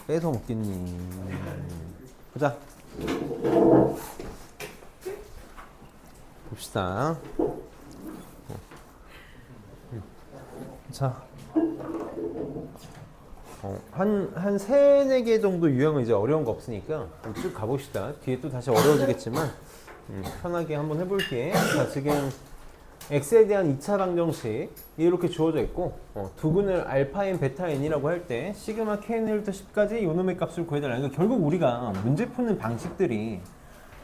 빼서 먹겠니? 보자. 봅시다. 자, 한 세네 개 정도 유형은 이제 어려운 거 없으니까 쭉 가봅시다. 뒤에 또 다시 어려워지겠지만 편하게 한번 해볼게. 자, 지금 x에 대한 2차 방정식 이렇게 주어져 있고 두근을 알파 n, 베타 n이라고 할 때 시그마 kn 1부터 10까지 요놈의 값을 구해달라. 그러니까 결국 우리가 문제 푸는 방식들이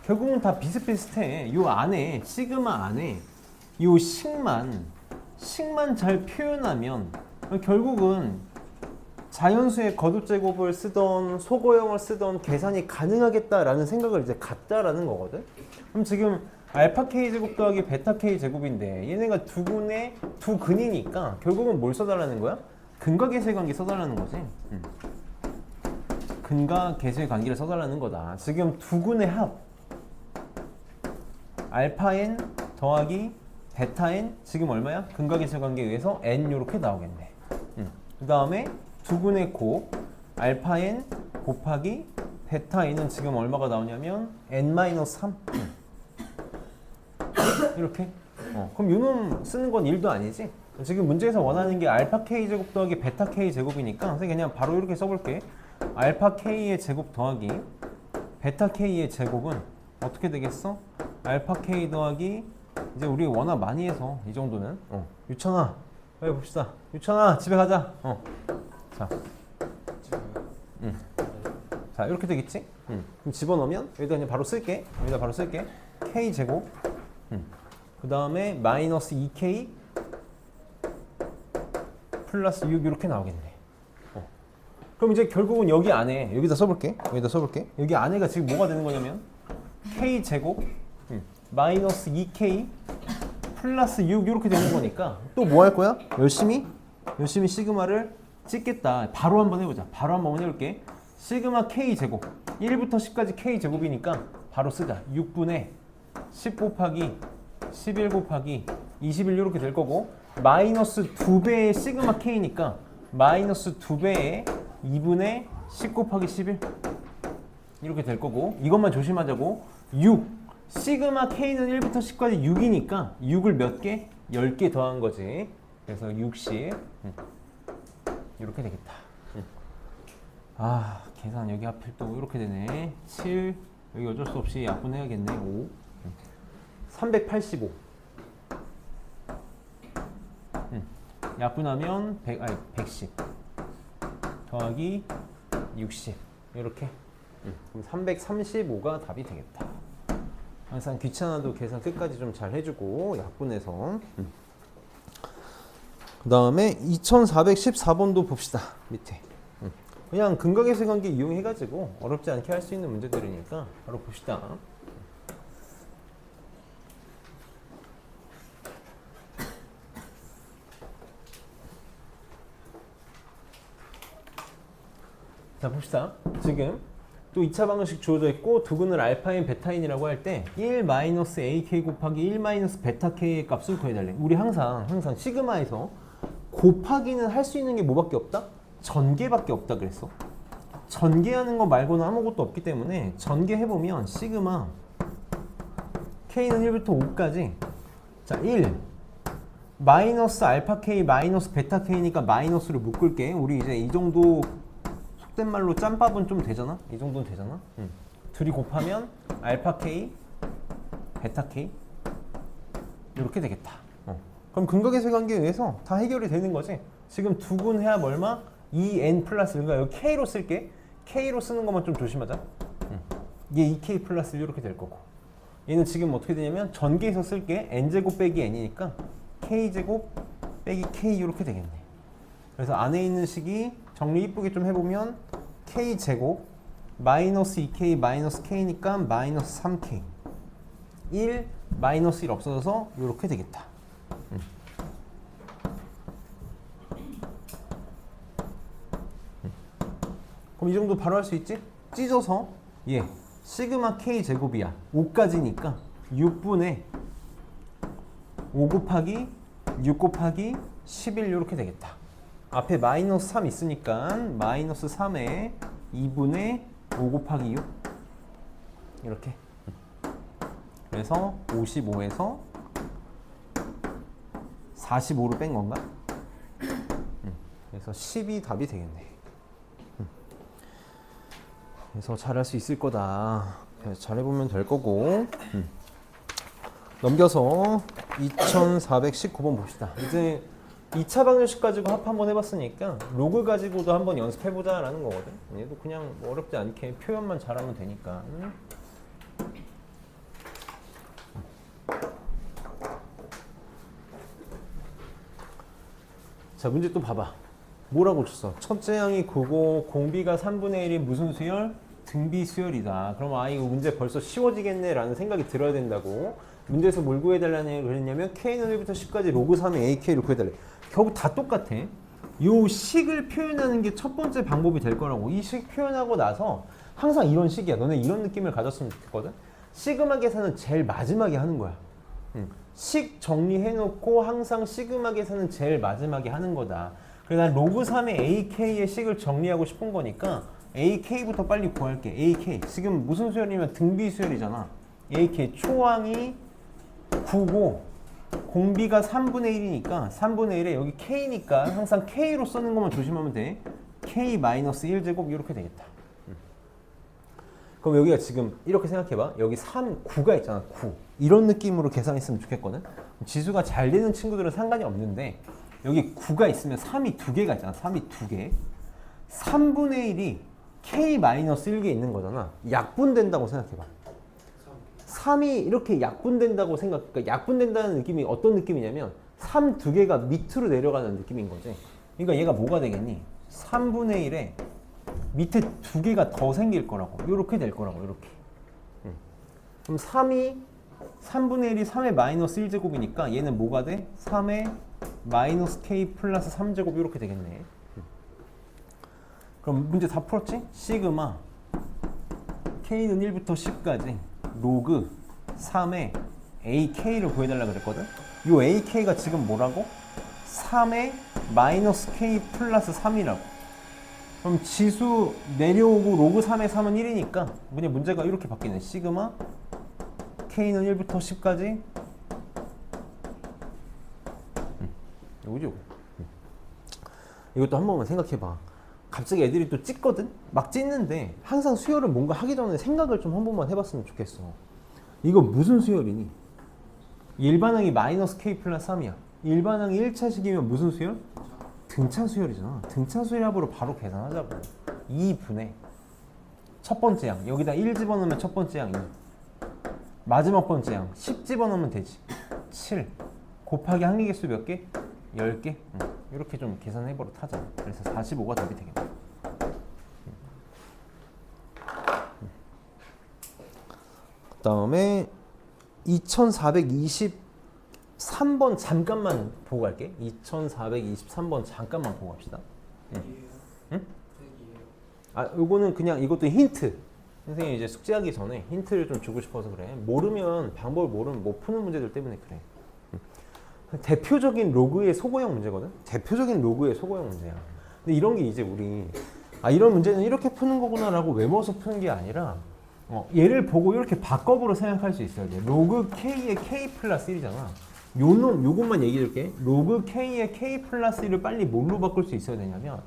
결국은 다 비슷비슷해. 요 안에 시그마 안에 요 식만 잘 표현하면 결국은 자연수의 거듭제곱을 쓰던 소거형을 쓰던 계산이 가능하겠다라는 생각을 이제 갖다라는 거거든. 그럼 지금 알파 k 제곱 더하기 베타 k 제곱인데 얘네가 두근의 두 근이니까 결국은 뭘 써달라는 거야? 근과 계수의 관계 써달라는 거지. 근과 계수의 관계를 써달라는 거다. 지금 두근의 합 알파 n 더하기 베타 n 지금 얼마야? 근과 계수의 관계에 의해서 n 요렇게 나오겠네. 그 다음에 두근의 곱 알파 n 곱하기 베타 n은 지금 얼마가 나오냐면 n-3 이렇게. 그럼 요놈 쓰는 건 1도 아니지? 지금 문제에서 원하는 게 알파 k 제곱 더하기 베타 k 제곱이니까 선생님 그냥 바로 이렇게 써볼게. 알파 k의 제곱 더하기 베타 k의 제곱은 어떻게 되겠어? 알파 k 더하기 이제 우리 워낙 많이 해서 이 정도는 유천아 빨리 봅시다. 유천아 집에 가자. 자, 자 이렇게 되겠지? 그럼 집어넣으면 여기다 그냥 바로 쓸게. 여기다 바로 쓸게. k 제곱 그 다음에 마이너스 2k 플러스 6 이렇게 나오겠네. 그럼 이제 결국은 여기 안에 여기다 써볼게. 여기 안에가 지금 뭐가 되는 거냐면 k 제곱 마이너스 2k 플러스 6 이렇게 되는 거니까 또 뭐 할 거야? 열심히 시그마를 찍겠다. 바로 한번 해보자. 바로 한번 해볼게. 시그마 k 제곱 1부터 10까지 k 제곱이니까 바로 쓰자. 6분의 10 곱하기 11 곱하기 21 이렇게 될 거고 마이너스 2배의 시그마 k니까 마이너스 2배의 2분의 10 곱하기 11 이렇게 될 거고 이것만 조심하자고. 6 시그마 k는 1부터 10까지 6이니까 6을 몇 개? 10개 더한 거지. 그래서 60 이렇게 되겠다. 아 계산 여기 하필 또 이렇게 되네. 7 여기 어쩔 수 없이 약분해야겠네. 5 385 약분하면 110 더하기 60 이렇게. 그럼 335가 답이 되겠다. 항상 귀찮아도 계산 끝까지 좀 잘 해주고 약분해서. 그 다음에 2414번도 봅시다. 밑에 그냥 근각계수의 관계 이용해가지고 어렵지 않게 할 수 있는 문제들이니까 바로 봅시다. 자 봅시다. 지금 또 2차 방정식 주어져 있고 두근을 알파인 베타인이라고 할 때 1-ak 곱하기 1-베타k의 값을 구해달래. 우리 항상 시그마에서 곱하기는 할 수 있는 게 뭐밖에 없다? 전개밖에 없다 그랬어. 전개하는 거 말고는 아무것도 없기 때문에 전개해보면 시그마 k는 1부터 5까지 자 1 마이너스 알파 k 마이너스 베타 k니까 마이너스를 묶을게. 우리 이제 이 정도 속된 말로 짬밥은 좀 되잖아? 이 정도는 되잖아? 둘이 곱하면 알파 k 베타 k 이렇게 되겠다. 그럼 근각계수의 관계에 의해서 다 해결이 되는 거지. 지금 두근해야 얼마? 2n 플러스 그러니까 여기 k로 쓸게. k로 쓰는 것만 좀 조심하자. 얘 2k 플러스 1 이렇게 될 거고 얘는 지금 어떻게 되냐면 전개해서 쓸게. n제곱 빼기 n이니까 k제곱 빼기 k 이렇게 되겠네. 그래서 안에 있는 식이 정리 이쁘게 좀 해보면 k제곱 마이너스 2k 마이너스 k니까 마이너스 3k 1 마이너스 1 없어져서 이렇게 되겠다. 그럼 이 정도 바로 할 수 있지? 찢어서 얘 시그마 k 제곱이야. 5까지니까 6분의 5 곱하기 6 곱하기 11 이렇게 되겠다. 앞에 마이너스 3 있으니까 마이너스 3에 2분의 5 곱하기 6 이렇게. 그래서 55에서 45를 뺀 건가? 그래서 10이 답이 되겠네. 그래서 잘할 수 있을 거다. 잘해보면 될 거고. 넘겨서 2419번 봅시다. 이제 2차 방정식 가지고 합 한번 해봤으니까 로그 가지고도 한번 연습해보자 라는 거거든. 얘도 그냥 뭐 어렵지 않게 표현만 잘하면 되니까. 자, 문제 또 봐봐. 뭐라고 줬어? 첫째 항이 9고 공비가 3분의 1이 무슨 수열? 등비 수열이다. 그럼 이거 문제 벌써 쉬워지겠네 라는 생각이 들어야 된다고. 문제에서 뭘 구해달라고 그랬냐면 K는 1부터 10까지 로그 3의 AK를 구해달래. 결국 다 똑같아. 요 식을 표현하는 게 첫 번째 방법이 될 거라고. 이 식 표현하고 나서 항상 이런 식이야. 너네 이런 느낌을 가졌으면 좋겠거든. 시그마 계산은 제일 마지막에 하는 거야. 식 정리해놓고 항상 시그마 계산은 제일 마지막에 하는 거다. 그래서 난 로그 3의 AK의 식을 정리하고 싶은 거니까 AK부터 빨리 구할게. AK 지금 무슨 수열이면 등비 수열이잖아. AK 초항이 9고 공비가 3분의 1이니까 3분의 1에 여기 K니까 항상 K로 쓰는 것만 조심하면 돼. K-1제곱 이렇게 되겠다. 그럼 여기가 지금 이렇게 생각해봐. 여기 3, 9가 있잖아. 9. 이런 느낌으로 계산했으면 좋겠거든. 지수가 잘 되는 친구들은 상관이 없는데 여기 9가 있으면 3이 2개가 있잖아. 3이 2개. 3분의 1이 K-1개 있는 거잖아. 약분된다고 생각해봐. 3이 이렇게 약분된다고 그러니까 약분된다는 느낌이 어떤 느낌이냐면 3 2개가 밑으로 내려가는 느낌인 거지. 그러니까 얘가 뭐가 되겠니? 3분의 1에 밑에 2개가 더 생길 거라고. 이렇게 될 거라고. 이렇게. 그럼 3분의 1이 3의 마이너스 1제곱이니까 얘는 뭐가 돼? 3의 마이너스 K 플러스 3제곱 이렇게 되겠네. 그럼 문제 다 풀었지? 시그마 K는 1부터 10까지 로그 3의 AK를 구해달라 그랬거든? 이 AK가 지금 뭐라고? 3의 마이너스 K 플러스 3이라고. 그럼 지수 내려오고 로그 3의 3은 1이니까 문제가 이렇게 바뀌네. 시그마 K는 1부터 10까지 이거죠. 이것도 한 번만 생각해봐. 갑자기 애들이 또 찢거든? 막 찢는데 항상 수열을 뭔가 하기 전에 생각을 좀 한 번만 해봤으면 좋겠어. 이거 무슨 수열이니? 일반항이 마이너스 K 플러스 3이야. 일반항이 1차식이면 무슨 수열? 등차 수열이잖아. 등차 수열 합으로 바로 계산하자고. 2분의 첫 번째 양. 여기다 1 집어넣으면 첫 번째 양 2. 마지막 번째 양. 10 집어넣으면 되지. 7. 곱하기 항의개수 몇 개? 10개? 이렇게 좀 계산해보러 타자. 그래서 45가 답이 되겠네. 그 다음에 2423번 잠깐만 보고 갈게. 2423번 잠깐만 보고 갑시다. 응? 요거는 그냥 이것도 힌트. 선생님이 이제 숙제하기 전에 힌트를 좀 주고 싶어서 그래. 방법을 모르면 못 푸는 문제들 때문에 그래. 대표적인 로그의 소고형 문제거든? 대표적인 로그의 소고형 문제야. 근데 이런 게 이제 우리 이런 문제는 이렇게 푸는 거구나 라고 외워서 푸는 게 아니라 얘를 보고 이렇게 바꿔보러 생각할 수 있어야 돼. 로그 K의 K 플러스 1이잖아. 요것만 얘기해 줄게. 로그 K의 K 플러스 1을 빨리 뭘로 바꿀 수 있어야 되냐면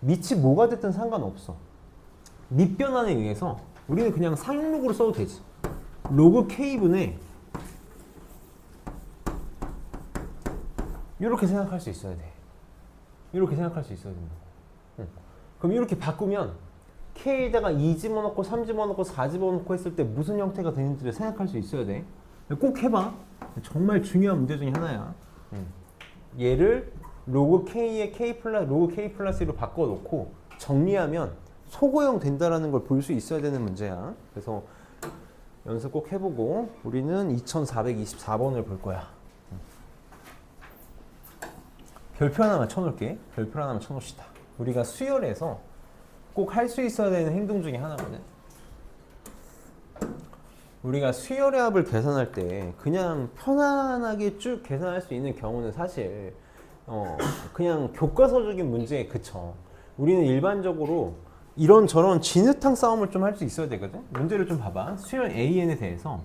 밑이 뭐가 됐든 상관없어. 밑변환에 의해서 우리는 그냥 상록으로 써도 되지. 로그 K분의 이렇게 생각할 수 있어야 돼. 이렇게 생각할 수 있어야 된다. 그럼 이렇게 바꾸면 K에다가 2 집어넣고 3 집어넣고 4 집어넣고 했을 때 무슨 형태가 되는지를 생각할 수 있어야 돼. 꼭 해봐. 정말 중요한 문제 중에 하나야. 얘를 로그 K의 로그 K 플러스 1로 바꿔놓고 정리하면 소고형 된다라는 걸 볼 수 있어야 되는 문제야. 그래서 연습 꼭 해보고 우리는 2424번을 볼 거야. 별표 하나만 쳐놓을게. 별표 하나만 쳐놓읍시다. 우리가 수열에서 꼭 할 수 있어야 되는 행동 중에 하나거든. 우리가 수열의 합을 계산할 때 그냥 편안하게 쭉 계산할 수 있는 경우는 사실 그냥 교과서적인 문제에 그쳐. 우리는 일반적으로 이런저런 진흙탕 싸움을 좀 할 수 있어야 되거든. 문제를 좀 봐봐. 수열 AN에 대해서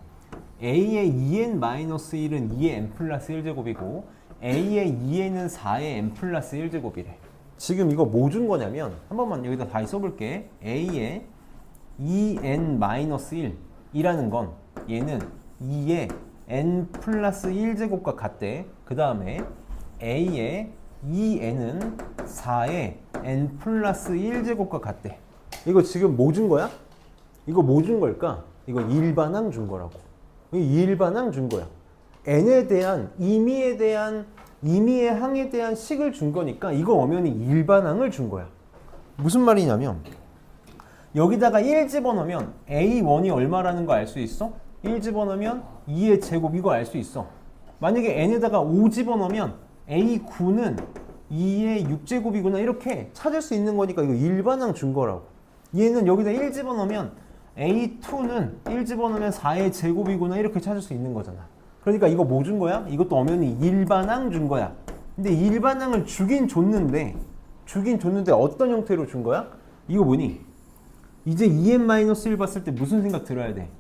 A의 2n-1은 2의 n 플러스 1제곱이고 A의 2n은 4의 n 플러스 1제곱이래. 지금 이거 뭐 준 거냐면 한 번만 여기다 다시 써볼게. A의 2n-1이라는 건 얘는 2의 n 플러스 1제곱과 같대. 그 다음에 A의 2n은 4의 n 플러스 1제곱과 같대. 이거 지금 뭐 준 거야? 이거 뭐 준 걸까? 이거 일반항 준 거라고. 일반항 준 거야. n에 대한 임의의 항에 대한 식을 준 거니까 이거 엄연히 일반항을 준 거야. 무슨 말이냐면 여기다가 1 집어넣으면 A1이 얼마라는 거 알 수 있어? 1 집어넣으면 2의 제곱 이거 알 수 있어. 만약에 n에다가 5 집어넣으면 A9는 2의 6제곱이구나 이렇게 찾을 수 있는 거니까 이거 일반항 준 거라고. 얘는 여기다 1 집어넣으면 A2는 1 집어넣으면 4의 제곱이구나 이렇게 찾을 수 있는 거잖아. 그러니까 이거 뭐 준 거야? 이것도 엄연히 일반항 준 거야. 근데 일반항을 주긴 줬는데 어떤 형태로 준 거야? 이거 뭐니? 이제 2n-1 봤을 때 무슨 생각 들어야 돼?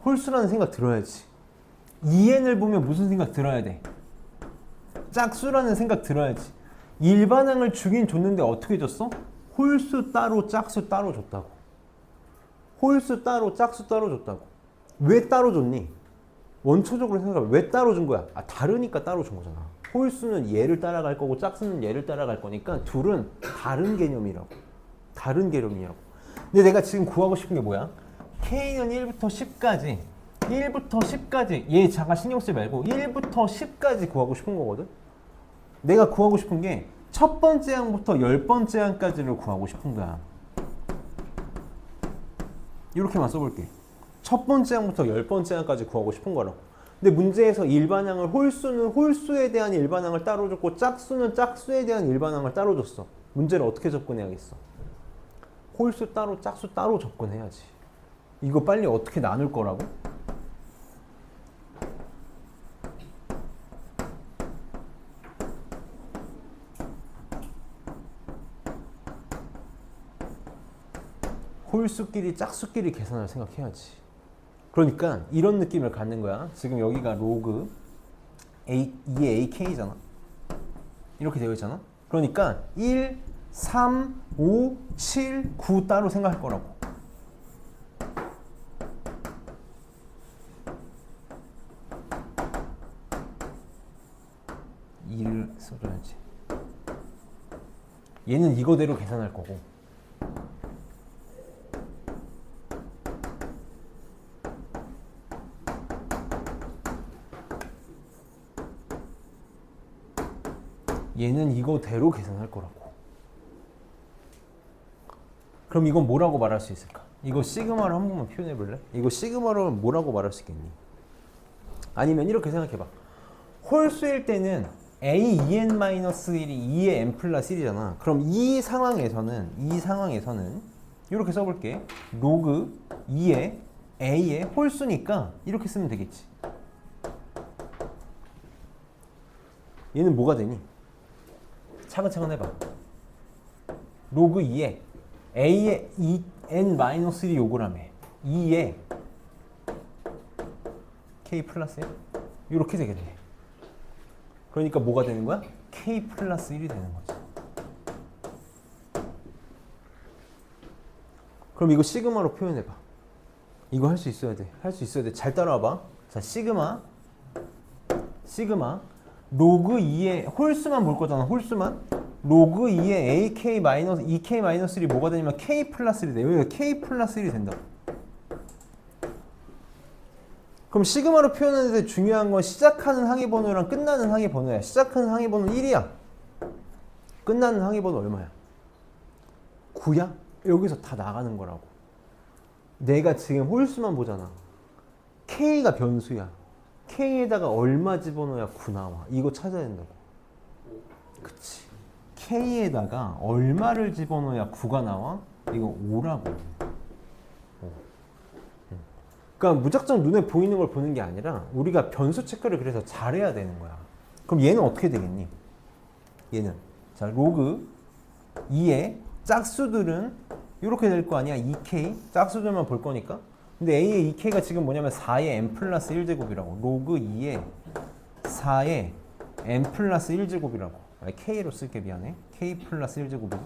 홀수라는 생각 들어야지. 2n을 보면 무슨 생각 들어야 돼? 짝수라는 생각 들어야지. 일반항을 주긴 줬는데 어떻게 줬어? 홀수 따로 짝수 따로 줬다고. 홀수 따로 짝수 따로 줬다고. 왜 따로 줬니? 원초적으로 생각하면 왜 따로 준 거야? 다르니까 따로 준 거잖아. 홀수는 얘를 따라갈 거고 짝수는 얘를 따라갈 거니까 둘은 다른 개념이라고. 다른 개념이라고. 근데 내가 지금 구하고 싶은 게 뭐야? K는 1부터 10까지 1부터 10까지 얘 잠깐 신경 쓰지 말고 1부터 10까지 구하고 싶은 거거든. 내가 구하고 싶은 게 첫 번째 항부터 10번째 항까지를 구하고 싶은 거야. 이렇게만 써볼게. 첫 번째 항부터 10번째 항까지 구하고 싶은 거라고. 근데 문제에서 일반항을 홀수는 홀수에 대한 일반항을 따로 줬고 짝수는 짝수에 대한 일반항을 따로 줬어. 문제를 어떻게 접근해야겠어? 홀수 따로 짝수 따로 접근해야지. 이거 빨리 어떻게 나눌 거라고? 홀수끼리 짝수끼리 계산을 생각해야지. 그러니까 이런 느낌을 갖는 거야. 지금 여기가 로그 2의 AK잖아. 이렇게 되어 있잖아. 그러니까 1, 3, 5, 7, 9 따로 생각할 거라고. 2를 써줘야지. 얘는 이거대로 계산할 거고. 얘는 이거대로 계산할 거라고. 그럼 이건 뭐라고 말할 수 있을까? 이거 시그마로 한 번만 표현해 볼래? 이거 시그마로 뭐라고 말할 수 있겠니? 아니면 이렇게 생각해 봐. 홀수일 때는 A2n-1이 2의 n 플러스 1이잖아. 그럼 이 상황에서는 이렇게 써볼게. 로그 2의 A의 홀수니까 이렇게 쓰면 되겠지. 얘는 뭐가 되니? 차근차근 해봐. 로그 2에 A의 n-1이 요거라며. 2에 K 플러스 1? 이렇게 되겠네. 그러니까 뭐가 되는 거야? K 플러스 1이 되는 거지. 그럼 이거 시그마로 표현해봐. 이거 할 수 있어야 돼. 할 수 있어야 돼. 잘 따라와봐. 자, 시그마 로그 2의 홀수만 볼 거잖아. 홀수만. 로그 2의 AK 마이너스 2K 마이너스 1이 뭐가 되냐면 K 플러스 1이 돼. 여기가 K 플러스 1이 된다고. 그럼 시그마로 표현하는데 중요한 건 시작하는 항의 번호랑 끝나는 항의 번호야. 시작하는 항의 번호는 1이야. 끝나는 항의 번호 얼마야? 9야? 여기서 다 나가는 거라고. 내가 지금 홀수만 보잖아. K가 변수야. K에다가 얼마 집어넣어야 9 나와. 이거 찾아야 된다고. 그치. K에다가 얼마를 집어넣어야 9가 나와? 이거 5라고. 그러니까 무작정 눈에 보이는 걸 보는 게 아니라 우리가 변수 체크를 그래서 잘해야 되는 거야. 그럼 얘는 어떻게 되겠니? 얘는 자 로그 2의 짝수들은 이렇게 될 거 아니야. 2k 짝수들만 볼 거니까. 근데 a의 2k가 지금 뭐냐면 4의 n 플러스 1제곱이라고. 로그 2의 4의 n 플러스 1제곱이라고. 아니, k로 쓸게 미안해. k 플러스 1제곱이고.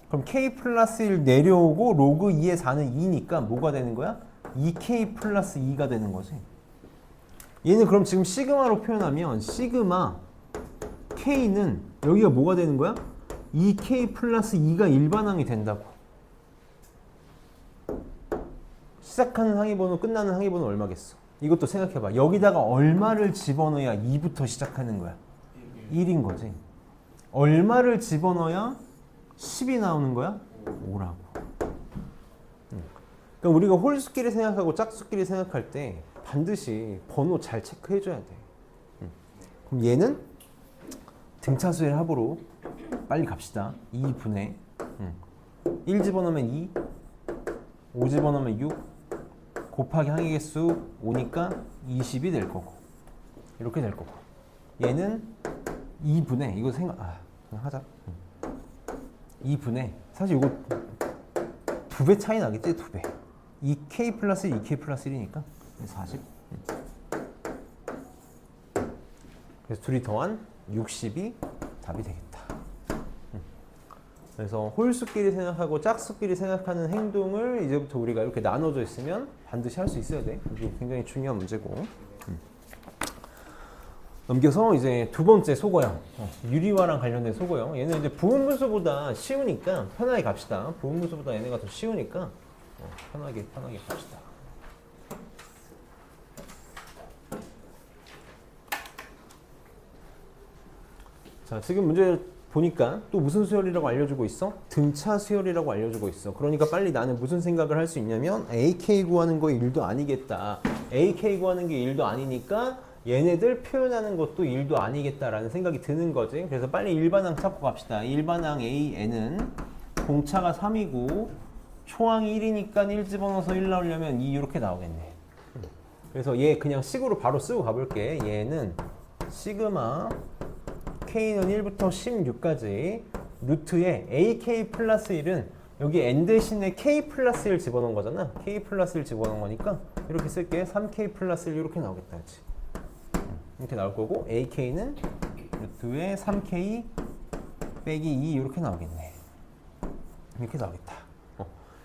그럼 k 플러스 1 내려오고 로그 2의 4는 2니까 뭐가 되는 거야? 2k 플러스 2가 되는 거지. 얘는 그럼 지금 시그마로 표현하면 시그마 k는 여기가 뭐가 되는 거야? 2k 플러스 2가 일반항이 된다고. 시작하는 항의번호 끝나는 항의번호 얼마겠어? 이것도 생각해봐. 여기다가 얼마를 집어넣어야 2부터 시작하는 거야? 1인 거지. 얼마를 집어넣어야 10이 나오는 거야? 5라고. 그러니까 우리가 홀수끼리 생각하고 짝수끼리 생각할 때 반드시 번호 잘 체크해줘야 돼. 그럼 얘는 등차수의 합으로 빨리 갑시다. 2분의 1 집어넣으면 2, 5 집어넣으면 6, 곱하기 항의 개수 5니까 20이 될 거고 이렇게 될 거고 얘는 2분의 이거 그냥 하자. 2분의 사실 이거 2배 차이 나겠지? 2배 2k 플러스 2k 플러스 1이니까 40 그래서 둘이 더한 60이 답이 되겠다. 그래서 홀수끼리 생각하고 짝수끼리 생각하는 행동을 이제부터 우리가 이렇게 나눠져 있으면 반드시 할 수 있어야 돼. 이게 굉장히 중요한 문제고. 넘겨서 이제 두 번째 소거형, 유리화랑 관련된 소거형. 얘는 이제 부분분수보다 쉬우니까 편하게 갑시다. 부분분수보다 얘네가 더 쉬우니까 편하게 갑시다. 자, 지금 문제 보니까 또 무슨 수열이라고 알려주고 있어? 등차 수열이라고 알려주고 있어. 그러니까 빨리 나는 무슨 생각을 할 수 있냐면 AK 구하는 거 일도 아니겠다. AK 구하는 게 일도 아니니까 얘네들 표현하는 것도 일도 아니겠다라는 생각이 드는 거지. 그래서 빨리 일반항 찾고 갑시다. 일반항 AN은 공차가 3이고 초항이 1이니까 1 집어넣어서 1 나오려면 2 이렇게 나오겠네. 그래서 얘 그냥 식으로 바로 쓰고 가볼게. 얘는 시그마 K는 1부터 16까지 루트에 AK 플러스 1은 여기 N 대신에 K 플러스 1 집어넣은 거잖아. K 플러스 1 집어넣은 거니까 이렇게 쓸게. 3K 플러스 1 이렇게 나오겠다. 그치? 이렇게 나올 거고 AK는 루트에 3K 빼기 2 이렇게 나오겠네. 이렇게 나오겠다.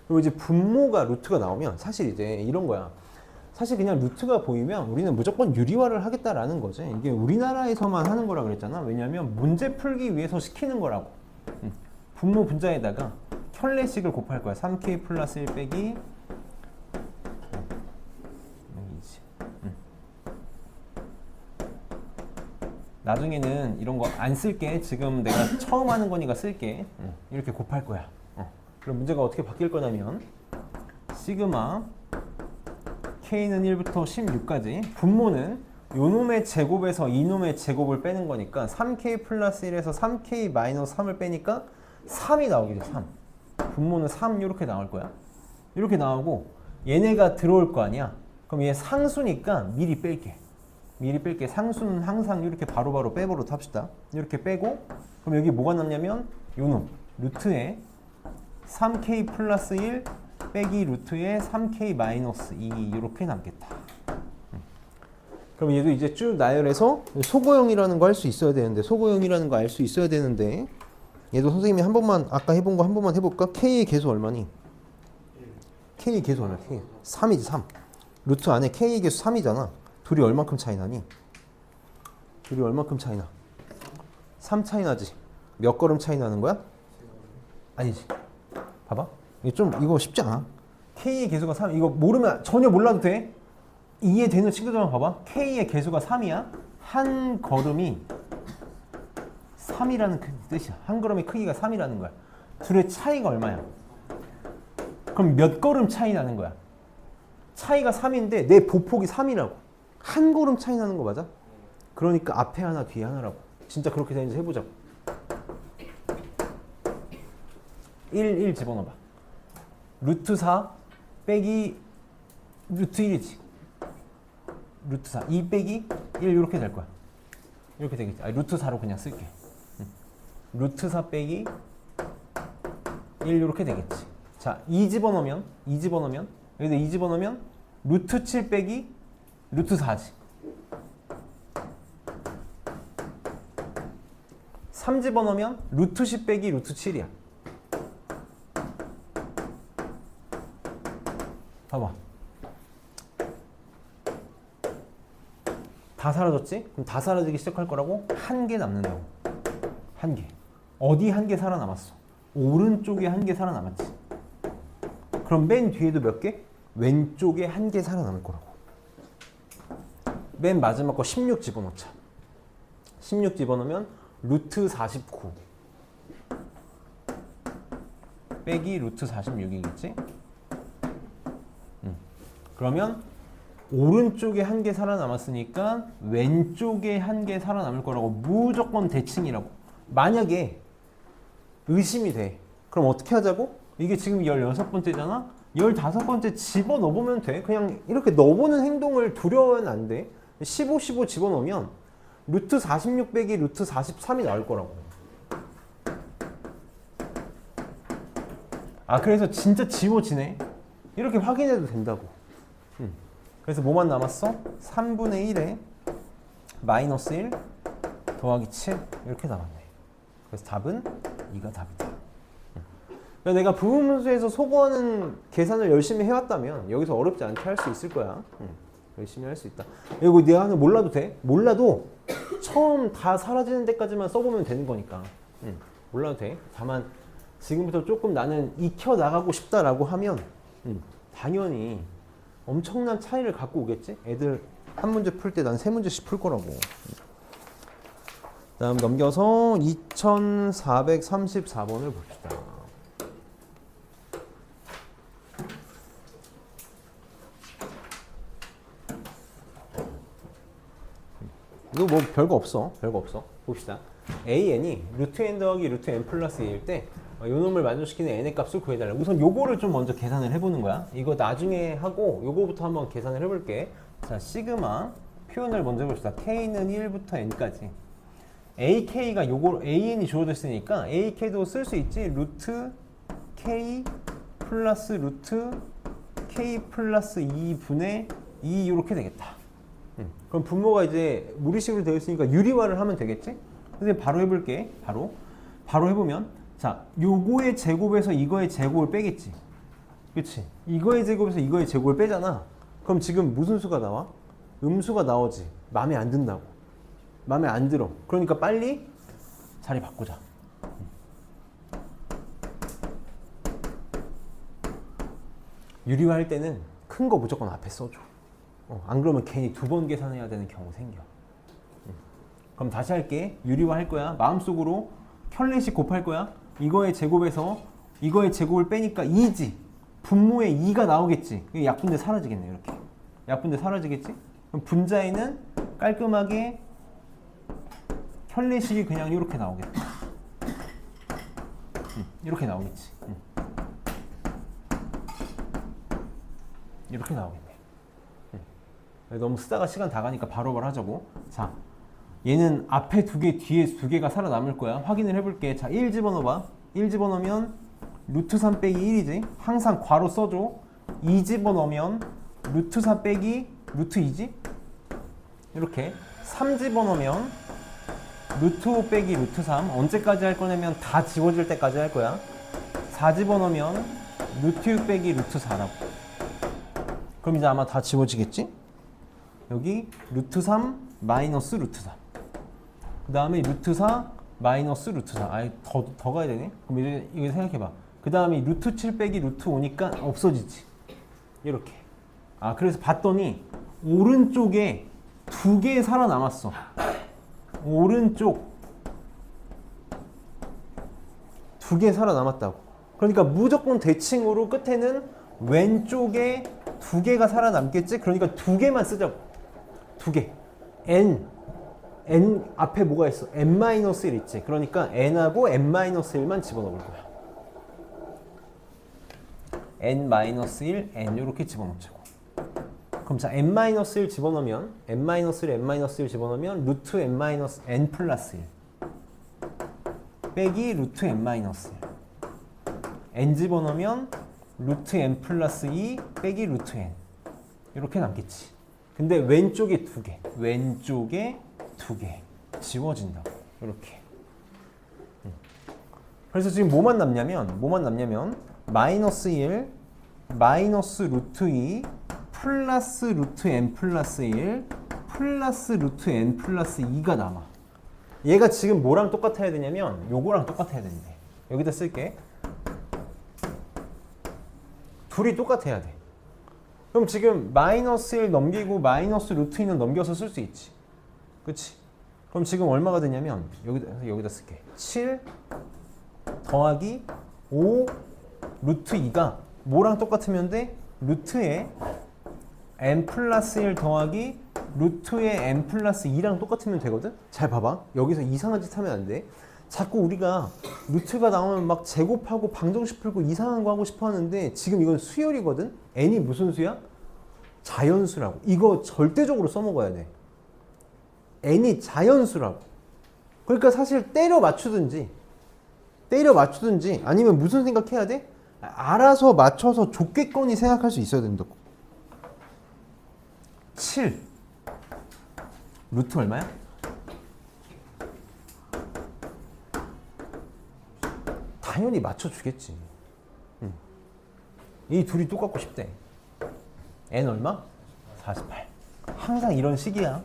그리고 이제 분모가 루트가 나오면 사실 이제 이런 거야. 사실 그냥 루트가 보이면 우리는 무조건 유리화를 하겠다라는 거지. 이게 우리나라에서만 하는 거라 그랬잖아. 왜냐면 문제 풀기 위해서 시키는 거라고. 분모 분자에다가 켤레식을 곱할 거야. 3k 플러스 1 빼기 나중에는 이런 거 안 쓸게. 지금 내가 처음 하는 거니까 쓸게. 이렇게 곱할 거야. 그럼 문제가 어떻게 바뀔 거냐면 시그마 K는 1부터 16까지 분모는 요놈의 제곱에서 이놈의 제곱을 빼는 거니까 3K 플러스 1에서 3K 마이너스 3을 빼니까 3이 나오게 돼. 3. 분모는 3 이렇게 나올 거야. 이렇게 나오고 얘네가 들어올 거 아니야. 그럼 얘 상수니까 미리 뺄게. 상수는 항상 이렇게 바로바로 빼버릇 합시다. 이렇게 빼고 그럼 여기 뭐가 남냐면 요놈 루트에 3K 플러스 1 빼기 루트에 3K 마이너스 2 이렇게 남겠다. 그럼 얘도 이제 쭉 나열해서 소거형이라는 거 할 수 있어야 되는데 소거형이라는 거 알 수 있어야 되는데 얘도 선생님이 한 번만 아까 해본 거 한 번만 해볼까? K의 개수 얼마니? K의 개수 얼마야? K 3이지 3. 루트 안에 K의 개수 3이잖아. 둘이 얼만큼 차이 나니? 둘이 얼만큼 차이 나? 3 차이 나지. 몇 걸음 차이 나는 거야? 아니지. 봐봐. 이거 쉽지 않아. K의 개수가 3. 이거 모르면 전혀 몰라도 돼. 이해되는 친구들만 봐봐. K의 개수가 3이야. 한 걸음이 3이라는 뜻이야. 한 걸음의 크기가 3이라는 거야. 둘의 차이가 얼마야? 그럼 몇 걸음 차이 나는 거야? 차이가 3인데 내 보폭이 3이라고. 한 걸음 차이 나는 거 맞아? 그러니까 앞에 하나 뒤에 하나라고. 진짜 그렇게 되는지 해보자고. 1 집어넣어봐. 루트 4 빼기 루트 1이지. 루트 4 2 빼기 1 이렇게 될 거야. 이렇게 되겠지. 루트 4로 그냥 쓸게. 루트 4 빼기 1 이렇게 되겠지. 자, 2 집어넣으면 여기다 2 집어넣으면 루트 7 빼기 루트 4지. 3 집어넣으면 루트 10 빼기 루트 7이야. 봐봐. 다 사라졌지? 그럼 다 사라지기 시작할 거라고? 한 개 남는다고. 한 개. 어디 한 개 살아남았어? 오른쪽에 한 개 살아남았지. 그럼 맨 뒤에도 몇 개? 왼쪽에 한 개 살아남을 거라고. 맨 마지막 거 16 집어넣자. 16 집어넣으면 루트 49 빼기 루트 46이겠지? 그러면 오른쪽에 한 개 살아남았으니까 왼쪽에 한 개 살아남을 거라고. 무조건 대칭이라고. 만약에 의심이 돼. 그럼 어떻게 하자고? 이게 지금 16번째잖아? 15번째 집어넣어보면 돼. 그냥 이렇게 넣어보는 행동을 두려워하면 안 돼. 15, 15 집어넣으면 루트 46 빼기 루트 43이 나올 거라고. 그래서 진짜 지워지네. 이렇게 확인해도 된다고. 그래서 뭐만 남았어? 3분의 1에 마이너스 1 더하기 7 이렇게 남았네. 그래서 답은 2가 답이다. 내가 부분분수에서 소거하는 계산을 열심히 해왔다면 여기서 어렵지 않게 할 수 있을 거야. 열심히 할 수 있다. 이거 내가 하는 몰라도 돼. 몰라도 처음 다 사라지는 데까지만 써보면 되는 거니까. 몰라도 돼. 다만 지금부터 조금 나는 익혀 나가고 싶다라고 하면 당연히 엄청난 차이를 갖고 오겠지? 애들 한 문제 풀 때 난 세 문제씩 풀 거라고. 다음 넘겨서 2434번을 봅시다. 이거 뭐 별거 없어. 봅시다. AN이 루트 n 더하기 루트 n 플러스 2일 때 요 놈을 만족시키는 n의 값을 구해달라. 우선 요거를 좀 먼저 계산을 해보는 거야. 이거 나중에 하고 요거부터 한번 계산을 해볼게. 자, 시그마 표현을 먼저 해봅시다. k는 1부터 n까지. ak가 요거 an이 주어져 있으니까 ak도 쓸 수 있지. 루트 k 플러스 루트 k 플러스 2분의 2 이렇게 되겠다. 그럼 분모가 이제 무리식으로 되어 있으니까 유리화를 하면 되겠지? 선생님 바로 해볼게. 바로 해보면 자, 요거의 제곱에서 이거의 제곱을 빼겠지. 그치? 이거의 제곱에서 이거의 제곱을 빼잖아. 그럼 지금 무슨 수가 나와? 음수가 나오지. 마음에 안 든다고. 마음에 안 들어. 그러니까 빨리 자리 바꾸자. 유리화 할 때는 큰 거 무조건 앞에 써줘. 안 그러면 괜히 두 번 계산해야 되는 경우 생겨. 그럼 다시 할게. 유리화 할 거야. 마음속으로 켤레식 곱할 거야. 이거의 제곱에서 이거의 제곱을 빼니까 2지. 분모에 2가 나오겠지. 약분대 사라지겠네. 이렇게. 약분대 사라지겠지? 그럼 분자에는 깔끔하게 켤레식이 그냥 이렇게 나오겠다. 이렇게 나오겠지. 이렇게 나오겠네. 너무 쓰다가 시간 다 가니까 바로바로 하자고. 자, 얘는 앞에 두 개, 뒤에 두 개가 살아남을 거야. 확인을 해볼게. 자, 1 집어넣어봐. 1 집어넣으면 루트 3 빼기 1이지. 항상 괄호 써줘. 2 집어넣으면 루트 4 빼기 루트 2지. 이렇게. 3 집어넣으면 루트 5 빼기 루트 3. 언제까지 할 거냐면 다 지워질 때까지 할 거야. 4 집어넣으면 루트 6 빼기 루트 4라고. 그럼 이제 아마 다 지워지겠지? 여기 루트 3 마이너스 루트 4. 그 다음에 루트 4 마이너스 루트 4. 아예 더 가야 되네. 그럼 이거 생각해봐. 그 다음에 루트 7 빼기 루트 5니까 없어지지. 이렇게. 그래서 봤더니 오른쪽에 두 개 살아남았어. 오른쪽 두 개 살아남았다고. 그러니까 무조건 대칭으로 끝에는 왼쪽에 두 개가 살아남겠지? 그러니까 두 개만 쓰자고. 두 개. n 앞에 뭐가 있어? n-1 있지. 그러니까 n하고 n-1만 집어넣을 거야. n-1, n 이렇게 집어넣자고. 그럼 자 n-1 집어넣으면 n-1을 n-1 집어넣으면 루트 n-n 플러스 1 빼기 루트 n-1 n 집어넣으면 루트 n 플러스 2 빼기 루트 n 이렇게 남겠지. 근데 왼쪽에 두 개, 왼쪽에 두 개 지워진다고 이렇게. 그래서 지금 뭐만 남냐면 마이너스 1 마이너스 루트 2 플러스 루트 n 플러스 1 플러스 루트 n 플러스 2가 남아. 얘가 지금 뭐랑 똑같아야 되냐면 요거랑 똑같아야 된대. 여기다 쓸게. 둘이 똑같아야 돼. 그럼 지금 마이너스 1 넘기고 마이너스 루트 2는 넘겨서 쓸 수 있지. 그치? 그럼 지금 얼마가 되냐면 여기다 쓸게. 7 더하기 5 루트 2가 뭐랑 똑같으면 돼? 루트에 n 플러스 1 더하기 루트에 n 플러스 2랑 똑같으면 되거든? 잘 봐봐. 여기서 이상한 짓 하면 안 돼. 자꾸 우리가 루트가 나오면 막 제곱하고 방정식 풀고 이상한 거 하고 싶어 하는데 지금 이건 수열이거든? n이 무슨 수야? 자연수라고. 이거 절대적으로 써먹어야 돼. n이 자연수라고. 그러니까 사실 때려 맞추든지 아니면 무슨 생각해야 돼? 알아서 맞춰서 좁게거니 생각할 수 있어야 된다고. 7 루트 얼마야? 당연히 맞춰주겠지. 이 둘이 똑같고 싶대. n 얼마? 48. 항상 이런 식이야.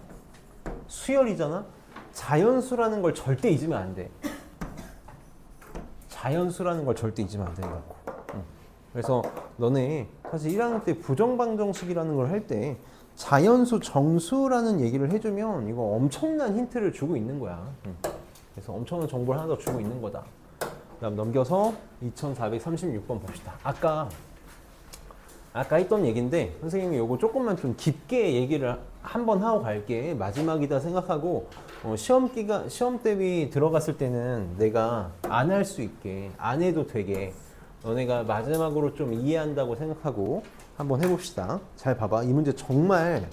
수열이잖아. 자연수라는 걸 절대 잊으면 안 돼. 자연수라는 걸 절대 잊으면 안 된다고. 그래서 너네 사실 1학년 때 부정방정식이라는 걸 할 때 자연수, 정수라는 얘기를 해주면 이거 엄청난 힌트를 주고 있는 거야. 그래서 엄청난 정보를 하나 더 주고 있는 거다. 그다음 넘겨서 2436번 봅시다. 아까 했던 얘기인데 선생님이 요거 조금만 좀 깊게 얘기를 한번 하고 갈게. 마지막이다 생각하고 시험 대비 들어갔을 때는 내가 안 할 수 있게, 안 해도 되게 너네가 마지막으로 좀 이해한다고 생각하고 한번 해봅시다. 잘 봐봐. 이 문제 정말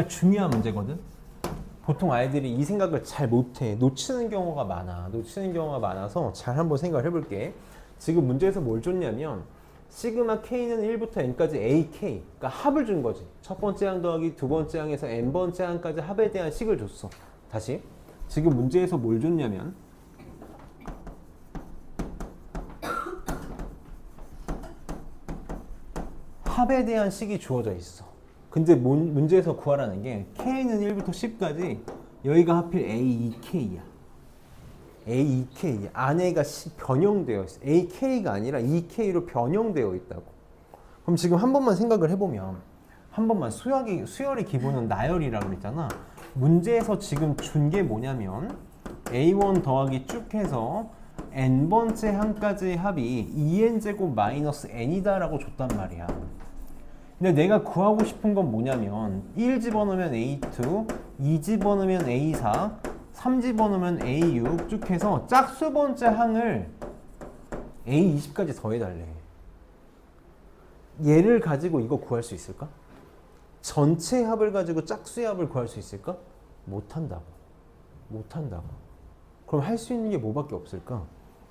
중요한 문제거든. 보통 아이들이 이 생각을 잘 못해. 놓치는 경우가 많아서 잘 한번 생각을 해볼게. 지금 문제에서 뭘 줬냐면 시그마 K는 1부터 N까지 AK, 그러니까 합을 준 거지. 첫 번째 항 더하기 두 번째 항에서 N번째 항까지 합에 대한 식을 줬어. 다시. 지금 문제에서 뭘 줬냐면 합에 대한 식이 주어져 있어. 근데 문제에서 구하라는 게 K는 1부터 10까지 여기가 하필 AEK야. AEK 안에가 변형되어 있어. AK가 아니라 EK로 변형되어 있다고. 그럼 지금 한 번만 생각을 해보면 한 번만 수열의 기본은 나열이라고 그랬잖아. 문제에서 지금 준 게 뭐냐면 A1 더하기 쭉 해서 n번째 항까지의 합이 2n제곱 마이너스 n이다 라고 줬단 말이야. 근데 내가 구하고 싶은 건 뭐냐면 1 집어넣으면 A2, 2 집어넣으면 A4, 3 집어넣으면 A6 쭉 해서 짝수 번째 항을 A20까지 더해달래. 얘를 가지고 이거 구할 수 있을까? 전체 합을 가지고 짝수의 합을 구할 수 있을까? 못한다고. 그럼 할 수 있는 게 뭐밖에 없을까?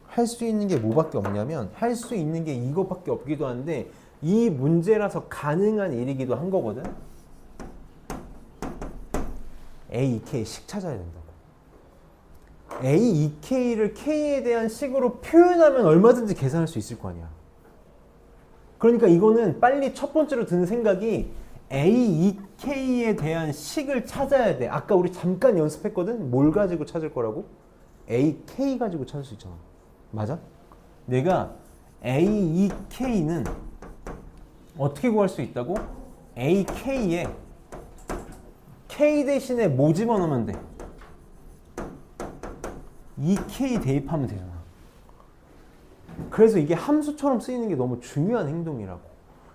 할 수 있는 게 뭐밖에 없냐면 할 수 있는 게 이것밖에 없기도 한데 이 문제라서 가능한 일이기도 한 거거든. AEK 식 찾아야 된다고. AEK를 K에 대한 식으로 표현하면 얼마든지 계산할 수 있을 거 아니야. 그러니까 이거는 빨리 첫 번째로 드는 생각이 AEK에 대한 식을 찾아야 돼. 아까 우리 잠깐 연습했거든? 뭘 가지고 찾을 거라고? AK 가지고 찾을 수 있잖아. 맞아? 내가 AEK는 어떻게 구할 수 있다고? AK에 K 대신에 뭐 집어넣으면 돼? EK 대입하면 되잖아. 그래서 이게 함수처럼 쓰이는 게 너무 중요한 행동이라고.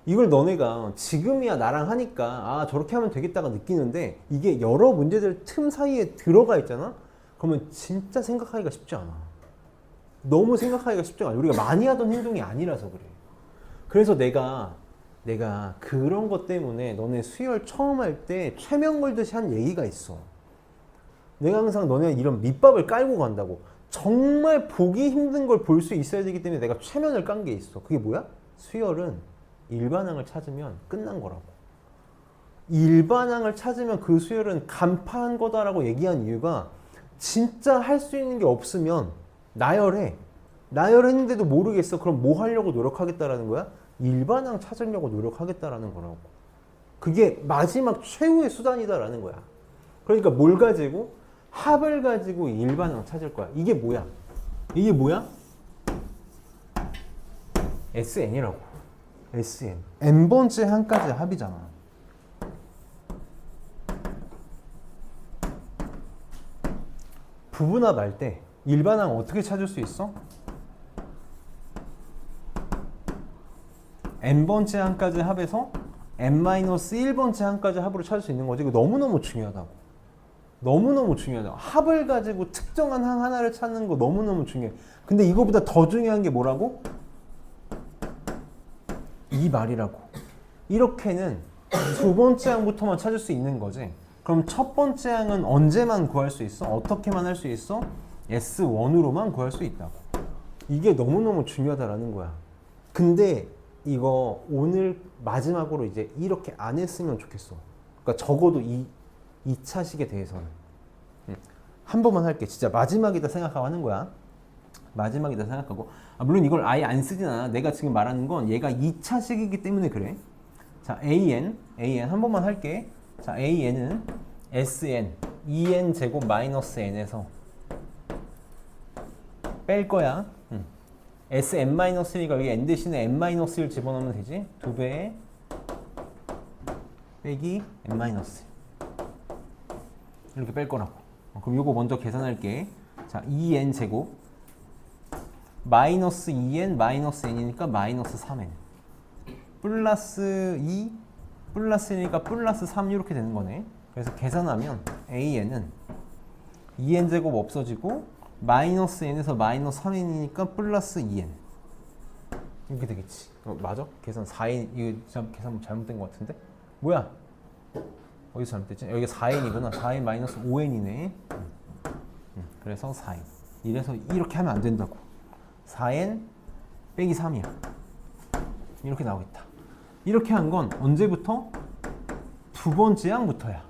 이걸 너네가 지금이야 나랑 하니까 아 저렇게 하면 되겠다가 느끼는데 이게 여러 문제들 틈 사이에 들어가 있잖아? 그러면 진짜 생각하기가 쉽지 않아. 너무 생각하기가 쉽지 않아. 우리가 많이 하던 행동이 아니라서 그래. 그래서 내가 내가 그런 것 때문에 너네 수열 처음 할 때 최면 걸듯이 한 얘기가 있어. 내가 항상 너네 이런 밑밥을 깔고 간다고. 정말 보기 힘든 걸 볼 수 있어야 되기 때문에 내가 최면을 깐 게 있어. 그게 뭐야? 수열은 일반항을 찾으면 끝난 거라고. 일반항을 찾으면 그 수열은 간파한 거다라고 얘기한 이유가 진짜 할 수 있는 게 없으면 나열해. 나열했는데도 모르겠어. 그럼 뭐 하려고 노력하겠다라는 거야? 일반항 찾으려고 노력하겠다라는 거라고. 그게 마지막 최후의 수단이다라는 거야. 그러니까 뭘 가지고? 합을 가지고 일반항 찾을 거야. 이게 뭐야? 이게 뭐야? SN이라고. SN. n번째 항까지 합이잖아. 부분합할 때 일반항 어떻게 찾을 수 있어? n번째 항까지 합에서 n-1번째 항까지 합으로 찾을 수 있는 거지. 이거 너무너무 중요하다고. 너무너무 중요하다고. 합을 가지고 특정한 항 하나를 찾는 거 너무너무 중요해. 근데 이거보다 더 중요한 게 뭐라고? 이 말이라고. 이렇게는 두 번째 항부터만 찾을 수 있는 거지. 그럼 첫 번째 항은 언제만 구할 수 있어? 어떻게만 할 수 있어? S1으로만 구할 수 있다고. 이게 너무너무 중요하다라는 거야. 근데 이거 오늘 마지막으로 이제 이렇게 안 했으면 좋겠어. 그러니까 적어도 이 2차식에 대해서는. 한 번만 할게. 진짜 마지막이다 생각하고 하는 거야. 마지막이다 생각하고. 물론 이걸 아예 안 쓰진 않아. 내가 지금 말하는 건 얘가 2차식이기 때문에 그래. 자, AN 한 번만 할게. 자, AN은 SN, 2N 제곱 마이너스 N에서 뺄 거야. SN-1이니까 여기 N 대신에 N-1을 집어넣으면 되지. 2배에 빼기 N-1 이렇게 뺄 거라고. 그럼 이거 먼저 계산할게. 자, 2N 제곱 마이너스 2N 마이너스 N이니까 마이너스 3N 플러스 2 플러스 1이니까 플러스 3 이렇게 되는 거네. 그래서 계산하면 AN은 2N 제곱 없어지고 마이너스 N에서 마이너스 3N이니까 플러스 2N 이렇게 되겠지. 맞아? 계산 4N 이거 계산 잘못된 것 같은데? 뭐야? 어디서 잘못됐지? 여기가 4N이구나. 4N 마이너스 5N이네. 그래서 4N. 이래서 이렇게 하면 안 된다고. 4N 빼기 3이야. 이렇게 나오겠다. 이렇게 한 건 언제부터? 두 번째 항부터야.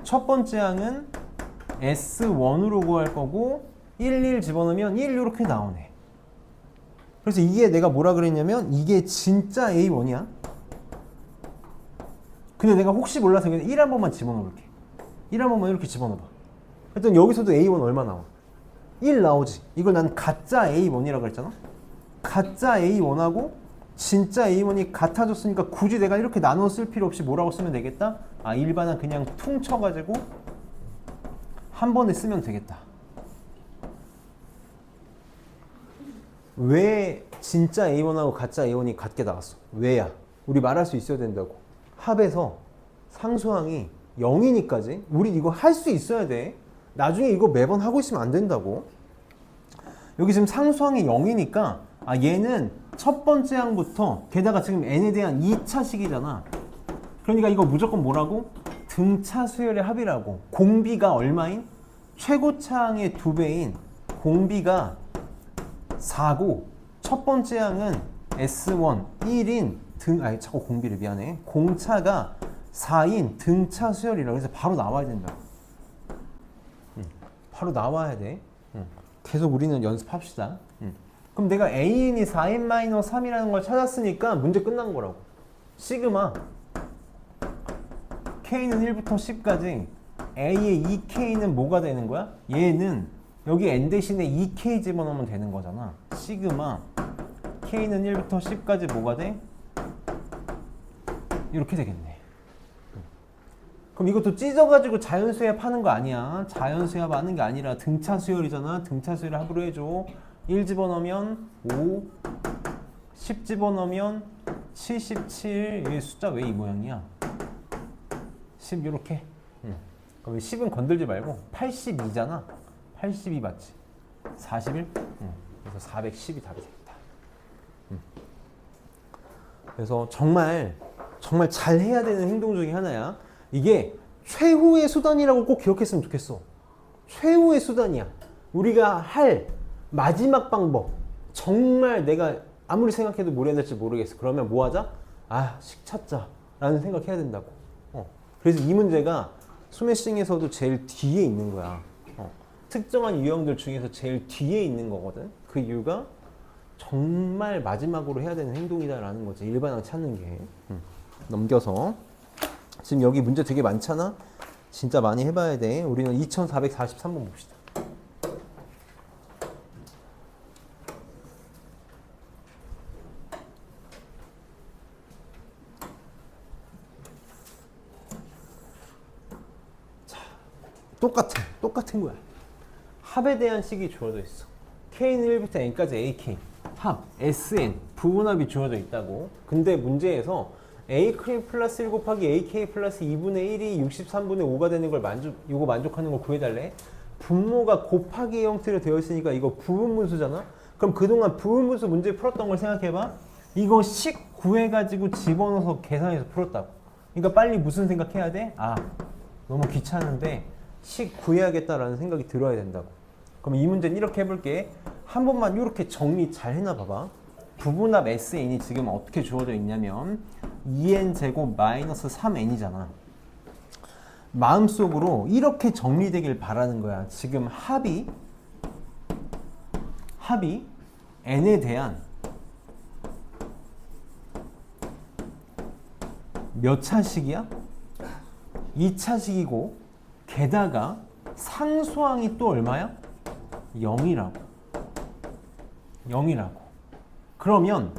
첫 번째 항은 S1으로 구할 거고 1 집어넣으면 1 이렇게 나오네. 그래서 이게 내가 뭐라 그랬냐면 이게 진짜 A1이야. 근데 내가 혹시 몰라서 그냥 1 한 번만 집어넣어 볼게. 1 한 번만 이렇게 집어넣어봐. 하여튼 여기서도 A1 얼마 나와? 1 나오지. 이걸 난 가짜 A1이라고 했잖아. 가짜 A1하고 진짜 A1이 같아졌으니까 굳이 내가 이렇게 나눠 쓸 필요 없이 뭐라고 쓰면 되겠다? 일반은 그냥 퉁쳐가지고 한 번에 쓰면 되겠다. 왜 진짜 A1하고 가짜 A1이 같게 나왔어? 왜야? 우리 말할 수 있어야 된다고. 합에서 상수항이 0이니까지 우리 이거 할 수 있어야 돼. 나중에 이거 매번 하고 있으면 안 된다고. 여기 지금 상수항이 0이니까 얘는 첫 번째 항부터 게다가 지금 n에 대한 2차식이잖아. 그러니까 이거 무조건 뭐라고? 등차 수열의 합이라고. 공비가 얼마인? 최고차항의 2배인 공비가 4고 첫 번째 항은 S1 1인 자꾸 공비를 미안해. 공차가 4인 등차 수열이라고 해서 바로 나와야 된다. 바로 나와야 돼. 계속 우리는 연습합시다. 그럼 내가 AN이 4n-3이라는 걸 찾았으니까 문제 끝난 거라고. 시그마 K는 1부터 10까지 A의 2K는 뭐가 되는 거야? 얘는 여기 N 대신에 2K 집어넣으면 되는 거잖아. 시그마 K는 1부터 10까지 뭐가 돼? 이렇게 되겠네. 그럼 이것도 찢어가지고 자연수합 하는 거 아니야. 자연수합 하는 게 아니라 등차 수열이잖아. 등차 수열을 합으로 해줘. 1 집어넣으면 5, 10 집어넣으면 77. 이 숫자 왜 이 모양이야? 10 이렇게. 그럼 10은 건들지 말고 82잖아. 82 맞지? 41? 그래서 410이 답이 되겠다. 그래서 정말 잘 해야 되는 행동 중에 하나야. 이게 최후의 수단이라고 꼭 기억했으면 좋겠어. 최후의 수단이야. 우리가 할 마지막 방법. 정말 내가 아무리 생각해도 뭘 해야 될지 모르겠어. 그러면 뭐 하자? 아, 식 찾자 라는 생각해야 된다고. 그래서 이 문제가 스매싱에서도 제일 뒤에 있는 거야. 특정한 유형들 중에서 제일 뒤에 있는 거거든. 그 이유가 정말 마지막으로 해야 되는 행동이다라는 거지. 일반항 찾는 게. 넘겨서 지금 여기 문제 되게 많잖아. 진짜 많이 해봐야 돼. 우리는 2443번 봅시다. 자, 똑같은 거야. 합에 대한 식이 주어져 있어. K는 1부터 N까지 AK, 합, SN, 부분합이 주어져 있다고. 근데 문제에서 AK 플러스 1 곱하기 AK 플러스 2분의 1이 63분의 5가 되는 걸 이거 만족하는 걸 구해달래. 분모가 곱하기 형태로 되어 있으니까 이거 부분분수잖아. 그럼 그동안 부분분수 문제 풀었던 걸 생각해봐. 이거 식 구해가지고 집어넣어서 계산해서 풀었다고. 그러니까 빨리 무슨 생각해야 돼? 아, 너무 귀찮은데 식 구해야겠다라는 생각이 들어야 된다고. 그럼 이 문제는 이렇게 해볼게. 한 번만 이렇게 정리 잘 해놔봐봐. 부분합 SN이 지금 어떻게 주어져 있냐면 2n 제곱 마이너스 3n이잖아. 마음속으로 이렇게 정리되길 바라는 거야. 지금 합이 n에 대한 몇 차식이야? 2차식이고 게다가 상수항이 또 얼마야? 0이라고. 그러면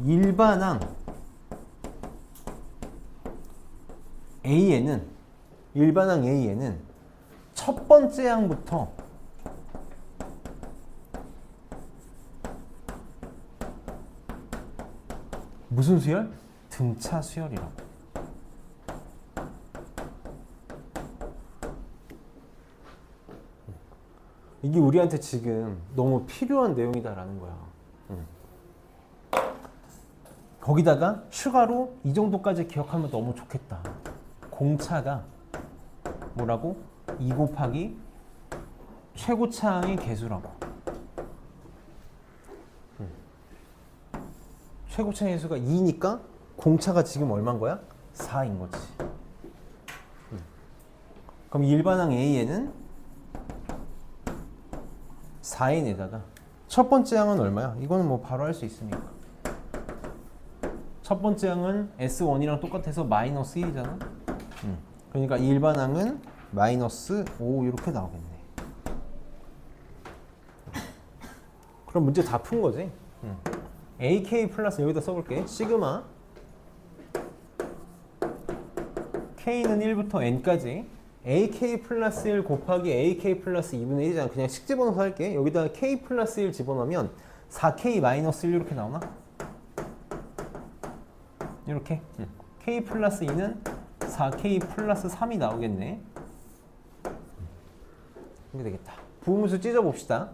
일반항 A에는 첫 번째 항부터 무슨 수열? 등차 수열이라고. 이게 우리한테 지금 너무 필요한 내용이다라는 거야. 거기다가 추가로 이 정도까지 기억하면 너무 좋겠다. 공차가 뭐라고? 2 곱하기 최고차항의 개수라고. 최고차항의 수가 2니까 공차가 지금 얼마인 거야? 4인 거지. 그럼 일반항 A에는 4인에다가 첫 번째 항은 얼마야? 이거는 뭐 바로 할 수 있으니까. 첫 번째 항은 S1이랑 똑같아서 마이너스 1이잖아. 그러니까 일반항은 마이너스 5 이렇게 나오겠네. 그럼 문제 다 푼 거지. AK 플러스 여기다 써볼게. 시그마 K는 1부터 N까지 AK 플러스 1 곱하기 AK 플러스 2분의 1이잖아. 그냥 식 집어넣어서 할게. 여기다가 K 플러스 1 집어넣으면 4K 마이너스 1 이렇게 나오나? 이렇게. K 플러스 2는 4K 플러스 3이 나오겠네. 이렇게 되겠다. 부분수 찢어봅시다.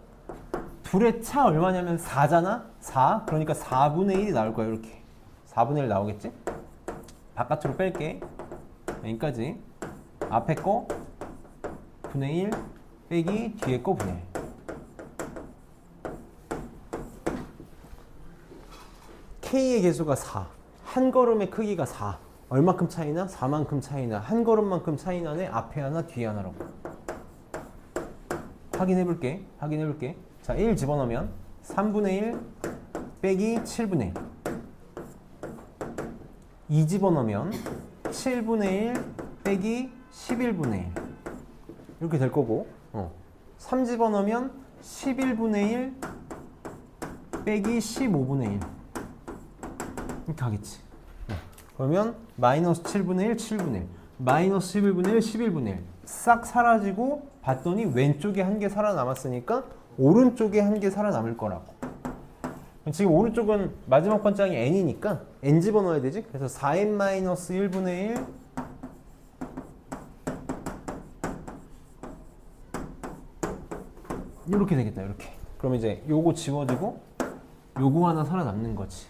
둘의 차 얼마냐면 4잖아? 4. 그러니까 4분의 1이 나올 거야. 이렇게. 4분의 1 나오겠지? 바깥으로 뺄게. 여기까지. 앞에 거 분의 1 빼기 뒤에 거 분의 1. K의 개수가 4. 한 걸음의 크기가 4. 얼마큼 차이나? 4만큼 차이나. 한 걸음만큼 차이 나네. 앞에 하나 뒤에 하나라고. 확인해볼게. 자, 1 집어넣으면 3분의 1 빼기 7분의 1. 2 집어넣으면 7분의 1 빼기 11분의 1. 이렇게 될 거고, 3 집어넣으면 11분의 1 빼기 15분의 1. 이렇게 하겠지. 그러면 마이너스 7분의 1, 7분의 1. 마이너스 11분의 1, 11분의 1. 싹 사라지고 봤더니 왼쪽에 한 개 살아남았으니까 오른쪽에 한 개 살아남을 거라고. 지금 오른쪽은 마지막 번째 항이 n이니까 n 집어넣어야 되지. 그래서 4n-1분의 1 이렇게 되겠다. 이렇게. 그럼 이제 요거 지워지고 요거 하나 살아남는 거지.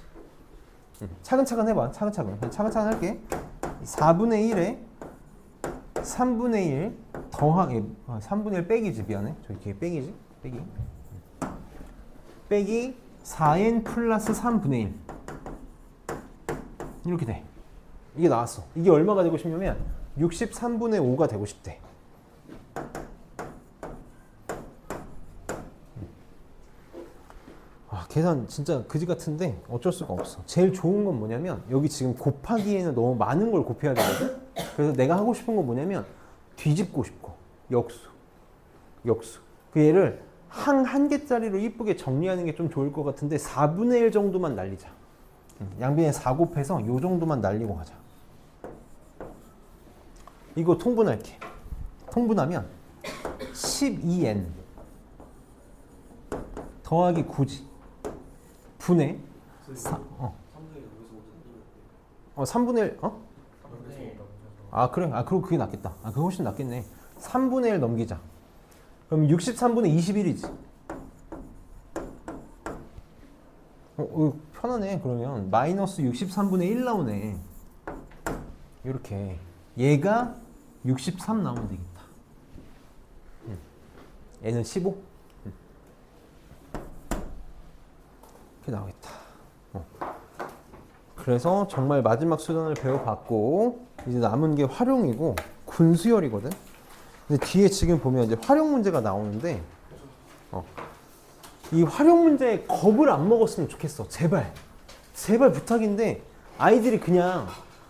차근차근 해봐. 차근차근. 그냥 차근차근 할게. 4분의 1에 3분의 1 더하기 3분의 1 빼기지. 미안해. 저기 뒤에 빼기지. 빼기 4n 플러스 3분의 1 이렇게 돼. 이게 나왔어. 이게 얼마가 되고 싶냐면 63분의 5가 되고 싶대. 계산 진짜 그지 같은데 어쩔 수가 없어. 제일 좋은 건 뭐냐면 여기 지금 곱하기에는 너무 많은 걸 곱해야 되거든. 그래서 내가 하고 싶은 건 뭐냐면 뒤집고 싶고 역수. 그 얘를 한 개짜리로 이쁘게 정리하는 게 좀 좋을 것 같은데 4분의 1 정도만 날리자. 양변에 4 곱해서 요 정도만 날리고 가자. 이거 통분할게. 통분하면 12n 더하기 9지. 분의 3분의 1 그래. 그리고 그게 낫겠다. 그게 훨씬 낫겠네. 3분의 1 넘기자. 그럼 63분의 21이지. 편하네. 그러면 마이너스 63분의 1 나오네. 이렇게 얘가 63 나오면 되겠다. 얘는 15. 이렇게 나오겠다. 그래서 정말 마지막 수단을 배워봤고 이제 남은 게 활용이고 군수열이거든. 근데 뒤에 지금 보면 이제 활용 문제가 나오는데 이 활용 문제에 겁을 안 먹었으면 좋겠어. 제발 부탁인데 아이들이 그냥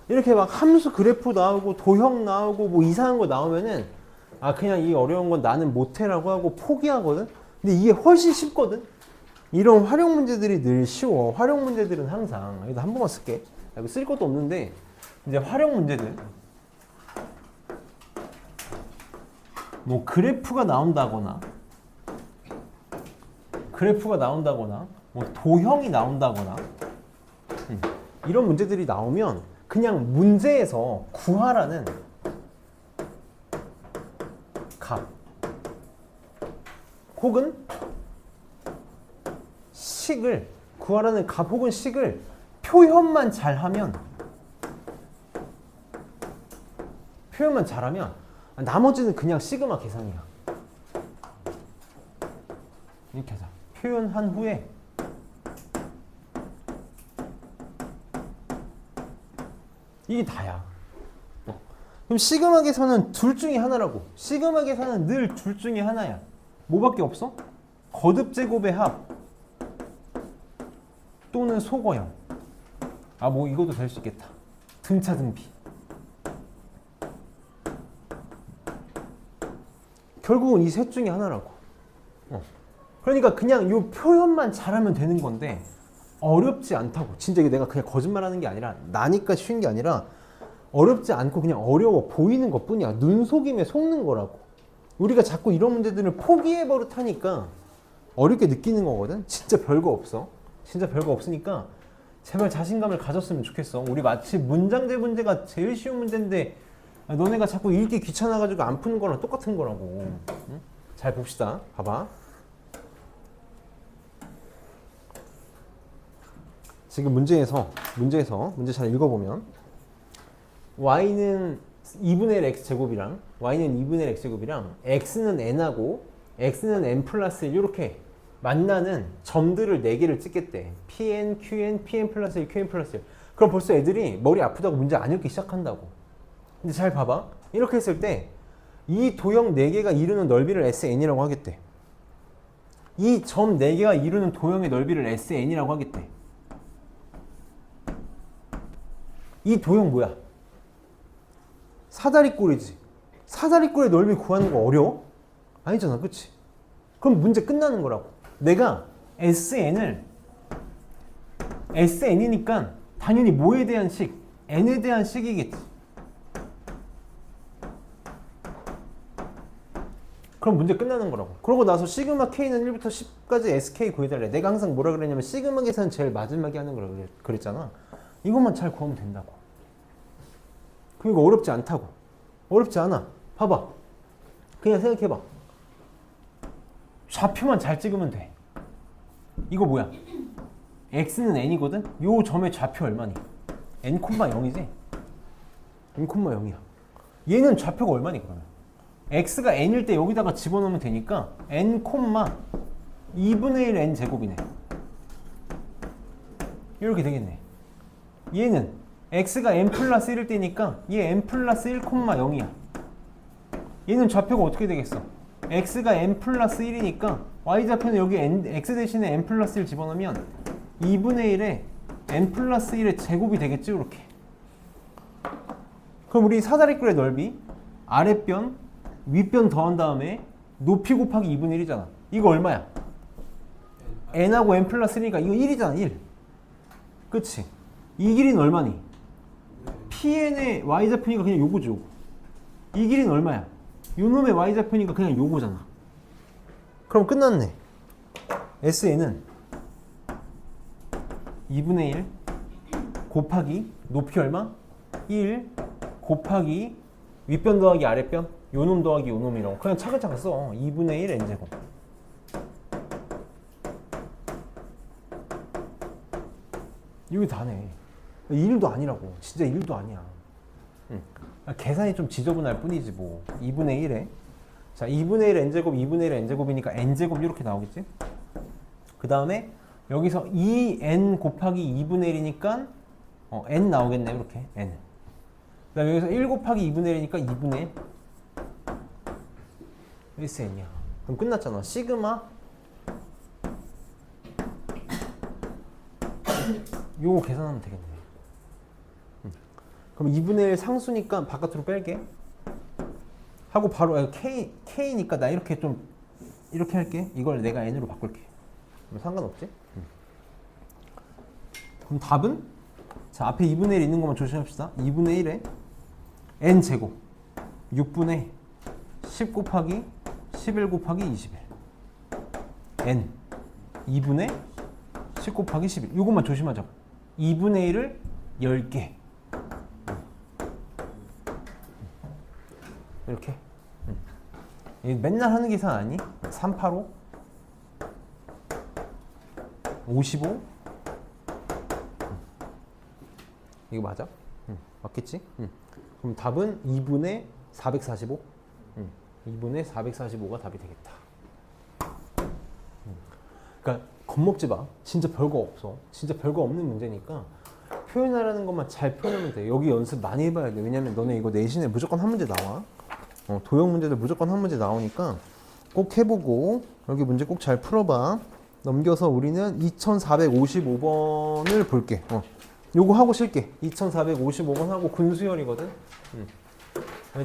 이렇게 막 함수 그래프 나오고 도형 나오고 뭐 이상한 거 나오면은 그냥 이 어려운 건 나는 못해라고 하고 포기하거든. 근데 이게 훨씬 쉽거든. 이런 활용 문제들이 늘 쉬워. 활용 문제들은 항상 여기다 한 번만 쓸게. 이거 쓸 것도 없는데 이제 활용 문제들 뭐 그래프가 나온다거나 뭐 도형이 나온다거나 이런 문제들이 나오면 그냥 문제에서 구하라는 값 혹은 식을 구하라는 값 혹은 식을 표현만 잘하면 나머지는 그냥 시그마 계산이야. 이렇게 하자. 표현한 후에 이게 다야. 그럼 시그마 계산은 둘 중에 하나라고. 시그마 계산은 늘 둘 중에 하나야. 뭐밖에 없어? 거듭 제곱의 합 또는 소거형. 뭐 이것도 될 수 있겠다. 등차 등비. 결국은 이 셋 중에 하나라고. 그러니까 그냥 이 표현만 잘하면 되는 건데 어렵지 않다고. 진짜 이게 내가 그냥 거짓말하는 게 아니라 나니까 쉬운 게 아니라 어렵지 않고 그냥 어려워 보이는 것뿐이야. 눈 속임에 속는 거라고. 우리가 자꾸 이런 문제들을 포기해 버릇하니까 어렵게 느끼는 거거든. 진짜 별거 없어. 진짜 별거 없으니까 제발 자신감을 가졌으면 좋겠어. 우리 마치 문장제 문제가 제일 쉬운 문제인데 너네가 자꾸 읽기 귀찮아가지고 안 푸는 거랑 똑같은 거라고. 응? 잘 봅시다. 봐봐. 지금 문제 잘 읽어보면 y는 2분의 1 x제곱이랑 x는 n하고 x는 n 플러스 1 이렇게 만나는 점들을 4개를 찍겠대. pn, qn, pn 플러스 1, qn 플러스 1. 그럼 벌써 애들이 머리 아프다고 문제 안 읽기 시작한다고. 근데 잘 봐봐. 이렇게 했을 때 이 도형 4개가 이루는 넓이를 SN이라고 하겠대. 이 점 4개가 이루는 도형의 넓이를 SN이라고 하겠대. 이 도형 뭐야? 사다리꼴이지. 사다리꼴의 넓이 구하는 거 어려워? 아니잖아, 그치? 그럼 문제 끝나는 거라고. 내가 SN이니까 당연히 뭐에 대한 식? N에 대한 식이겠지. 그럼 문제 끝나는 거라고. 그러고 나서 시그마 K는 1부터 10까지 SK 구해달래. 내가 항상 뭐라 그랬냐면 시그마 계산 제일 마지막에 하는 거라 그랬잖아. 이것만 잘 구하면 된다고. 그리고 어렵지 않다고. 어렵지 않아. 봐봐. 그냥 생각해봐. 좌표만 잘 찍으면 돼. 이거 뭐야? x는 n이거든? 요 점의 좌표 얼마니? n,0이지? n,0이야. 얘는 좌표가 얼마니 그러면? x가 n일 때 여기다가 집어넣으면 되니까 n, 2분의 1 n 제곱이네. 이렇게 되겠네. 얘는 x가 n 플러스 1일 때니까 얘 n 플러스 1, 0이야. 얘는 좌표가 어떻게 되겠어? x가 n 플러스 1이니까 y좌표는 여기 x 대신에 n 플러스 1 집어넣으면 2분의 1에 n 플러스 1의 제곱이 되겠지 이렇게. 그럼 우리 사다리꼴의 넓이 아랫변, 윗변 더한 다음에 높이 곱하기 2분의 1이잖아. 이거 얼마야? n하고 n 플러스 1이니까 이거 1이잖아 1. 그치? 이 길이는 얼마니? pn의 y좌표니까 그냥 요거죠. 이 길이는 얼마야? 요놈의 y좌표니까 그냥 요거잖아. 그럼 끝났네. SN은 2분의 1 곱하기 높이 얼마? 1 곱하기 윗변 더하기 아랫변 요놈 더하기 요놈이라고 그냥 차근차근 써. 2분의 1 n제곱. 이게 다네. 1도 아니라고. 진짜 1도 아니야. 계산이 좀 지저분할 뿐이지 뭐. 2분의 1에 자 2분의 1 n제곱 2분의 1 n제곱이니까 n제곱 이렇게 나오겠지? 그 다음에 여기서 2n 곱하기 2분의 1이니까 n 나오겠네 이렇게 n. 그 다음에 여기서 1 곱하기 2분의 1이니까 2분의 1 1n이야. 그럼 끝났잖아. 시그마 요거 계산하면 되겠네. 그럼 2분의 1 상수니까 바깥으로 뺄게. 하고 바로 K니까 나 이렇게 좀 이렇게 할게. 이걸 내가 N으로 바꿀게. 상관없지? 그럼 답은? 자 앞에 2분의 1 있는 것만 조심합시다. 2분의 1에 N제곱 6분의 10 곱하기 11 곱하기 21 N 2분의 10 곱하기 11 이것만 조심하자고. 2분의 1을 10개 이렇게. 맨날 하는 계산 아니? 385 55 이거 맞아? 맞겠지? 그럼 답은 2분의 445 2분의 445가 답이 되겠다. 그러니까 겁먹지 마. 진짜 별거 없어. 진짜 별거 없는 문제니까 표현하라는 것만 잘 표현하면 돼. 여기 연습 많이 해봐야 돼. 왜냐면 너네 이거 내신에 무조건 한 문제 나와. 도형 문제들 무조건 한 문제 나오니까 꼭 해보고 여기 문제 꼭 잘 풀어봐. 넘겨서 우리는 2455번을 볼게. 요거 하고 쉴게. 2455번 하고 군수열이거든.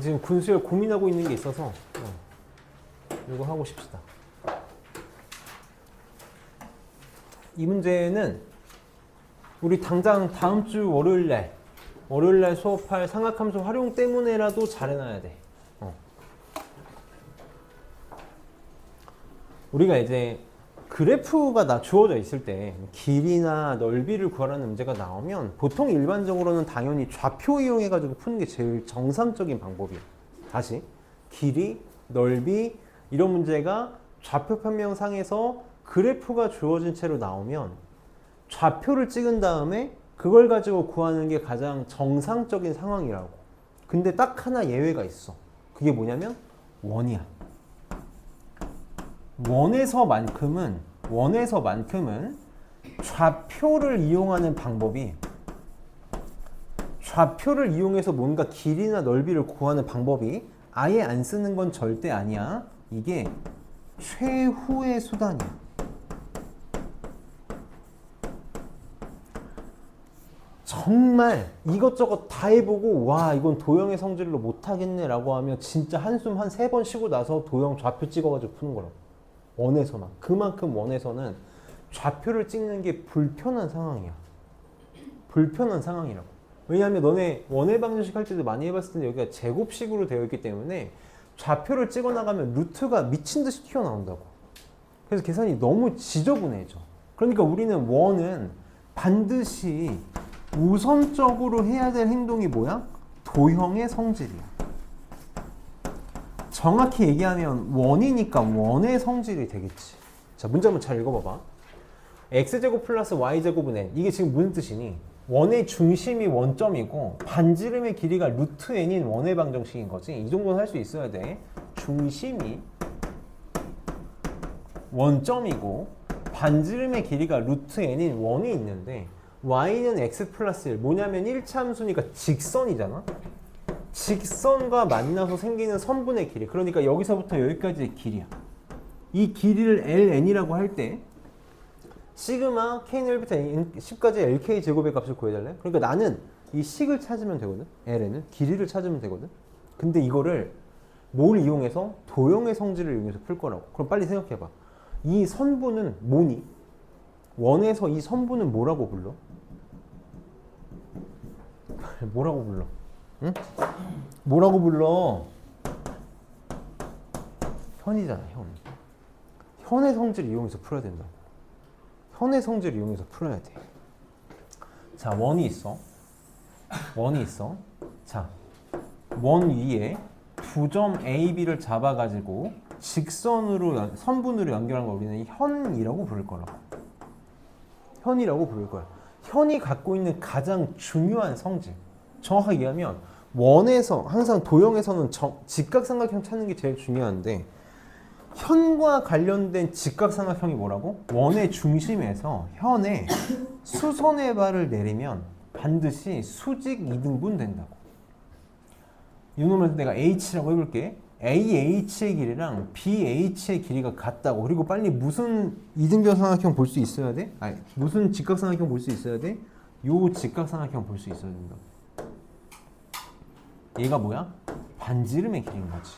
지금 군수열 고민하고 있는 게 있어서 요거 하고 쉽시다. 이 문제는 우리 당장 다음 주 월요일날 수업할 삼각함수 활용 때문에라도 잘 해놔야 돼. 우리가 이제 그래프가 주어져 있을 때 길이나 넓이를 구하라는 문제가 나오면 보통 일반적으로는 당연히 좌표 이용해 가지고 푸는 게 제일 정상적인 방법이에요. 다시 길이, 넓이 이런 문제가 좌표 평면상에서 그래프가 주어진 채로 나오면 좌표를 찍은 다음에 그걸 가지고 구하는 게 가장 정상적인 상황이라고. 근데 딱 하나 예외가 있어. 그게 뭐냐면 원이야. 원에서만큼은 좌표를 이용하는 방법이 좌표를 이용해서 뭔가 길이나 넓이를 구하는 방법이 아예 안 쓰는 건 절대 아니야. 이게 최후의 수단이야. 정말 이것저것 다 해보고 와 이건 도형의 성질로 못하겠네 라고 하면 진짜 한숨 한 3번 쉬고 나서 도형 좌표 찍어가지고 푸는 거라고. 원에서만. 그만큼 원에서는 좌표를 찍는 게 불편한 상황이야. 불편한 상황이라고. 왜냐하면 너네 원의 방정식 할 때도 많이 해봤을 텐데 여기가 제곱식으로 되어 있기 때문에 좌표를 찍어 나가면 루트가 미친 듯이 튀어나온다고. 그래서 계산이 너무 지저분해져. 그러니까 우리는 원은 반드시 우선적으로 해야 될 행동이 뭐야? 도형의 성질이야. 정확히 얘기하면 원이니까 원의 성질이 되겠지. 자, 문제 한번 잘 읽어봐봐. x제곱 플러스 y제곱은 n. 이게 지금 무슨 뜻이니? 원의 중심이 원점이고 반지름의 길이가 루트 n인 원의 방정식인 거지. 이 정도는 할 수 있어야 돼. 중심이 원점이고 반지름의 길이가 루트 n인 원이 있는데 y는 x 플러스 1. 뭐냐면 1차 함수니까 직선이잖아. 직선과 만나서 생기는 선분의 길이. 그러니까 여기서부터 여기까지의 길이야. 이 길이를 ln이라고 할 때 시그마 k는 1부터 10까지 lk 제곱의 값을 구해달래. 그러니까 나는 이 식을 찾으면 되거든. ln은 길이를 찾으면 되거든. 근데 이거를 뭘 이용해서? 도형의 성질을 이용해서 풀 거라고. 그럼 빨리 생각해봐. 이 선분은 뭐니? 원에서 이 선분은 뭐라고 불러? 뭐라고 불러? 응? 뭐라고 불러? 현이잖아, 현. 현의 성질을 이용해서 풀어야 된다고. 현의 성질을 이용해서 풀어야 돼. 자, 원이 있어. 원이 있어. 자, 원 위에 두 점 A, B를 잡아가지고 직선으로, 선분으로 연결한 걸 우리는 현이라고 부를 거라고. 현이라고 부를 거야. 현이 갖고 있는 가장 중요한 성질. 정확하게 얘기하면 원에서, 항상 도형에서는 직각삼각형 찾는 게 제일 중요한데 현과 관련된 직각삼각형이 뭐라고? 원의 중심에서 현에 수선의 발을 내리면 반드시 수직 2등분 된다고. 이놈을 내가 H라고 해볼게. AH의 길이랑 BH의 길이가 같다고. 그리고 빨리 무슨 이등변 삼각형 볼 수 있어야 돼? 아니, 무슨 직각삼각형 볼 수 있어야 돼? 요 직각삼각형 볼 수 있어야 된다. 얘가 뭐야? 반지름의 길인 거지.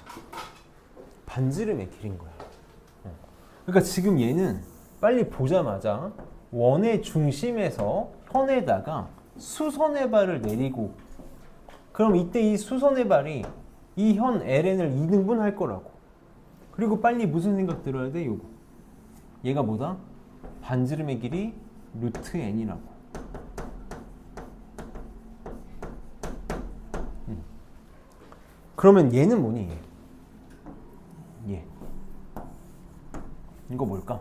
반지름의 길인 거야. 그러니까 지금 얘는 빨리 보자마자 원의 중심에서 현에다가 수선의 발을 내리고, 그럼 이때 이 수선의 발이 이 현 ln을 2등분 할 거라고. 그리고 빨리 무슨 생각 들어야 돼? 요거. 얘가 뭐다? 반지름의 길이 루트 n이라고. 그러면 얘는 뭐니? 얘. 이거 뭘까?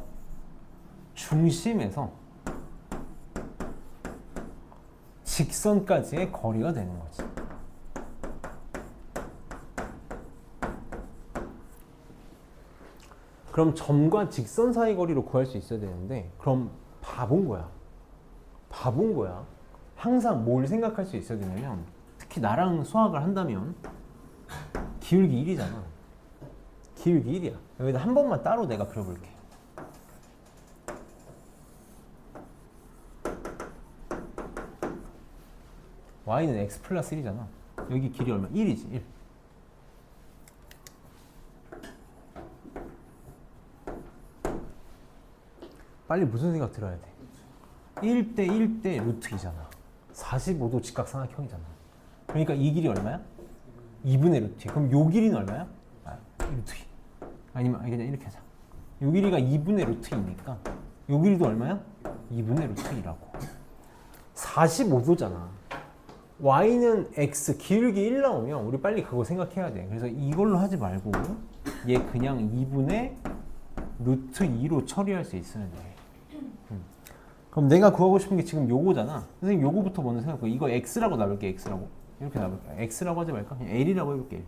중심에서 직선까지의 거리가 되는 거지. 그럼 점과 직선 사이 거리로 구할 수 있어야 되는데, 그럼 바본 거야. 바본 거야. 항상 뭘 생각할 수 있어야 되냐면, 특히 나랑 수학을 한다면 기울기 1이잖아. 기울기 1이야. 여기다 한 번만 따로 내가 그려볼게. y는 x 플러스 1이잖아. 여기 길이 얼마? 1이지. 1. 빨리 무슨 생각 들어야 돼? 1대 1대 루트 2잖아. 45도 직각삼각형이잖아. 그러니까 이 길이 얼마야? 2분의 루트 2. 그럼 요 길이는 얼마야? 루트 2. 아니면 그냥 이렇게 하자. 요 길이가 2분의 루트 2니까 요 길이도 얼마야? 2분의 루트 2라고. 45도잖아. y는 x, 기울기 1 나오면 우리 빨리 그거 생각해야 돼. 그래서 이걸로 하지 말고 얘 그냥 2분의 루트 2로 처리할 수 있어야 돼. 그럼 내가 구하고 싶은 게 지금 요거잖아. 선생님 요거부터 먼저 생각해. 이거 x라고 나볼게. x라고. 이렇게 나볼게. x라고 하지 말까? 그냥 l이라고 해볼게.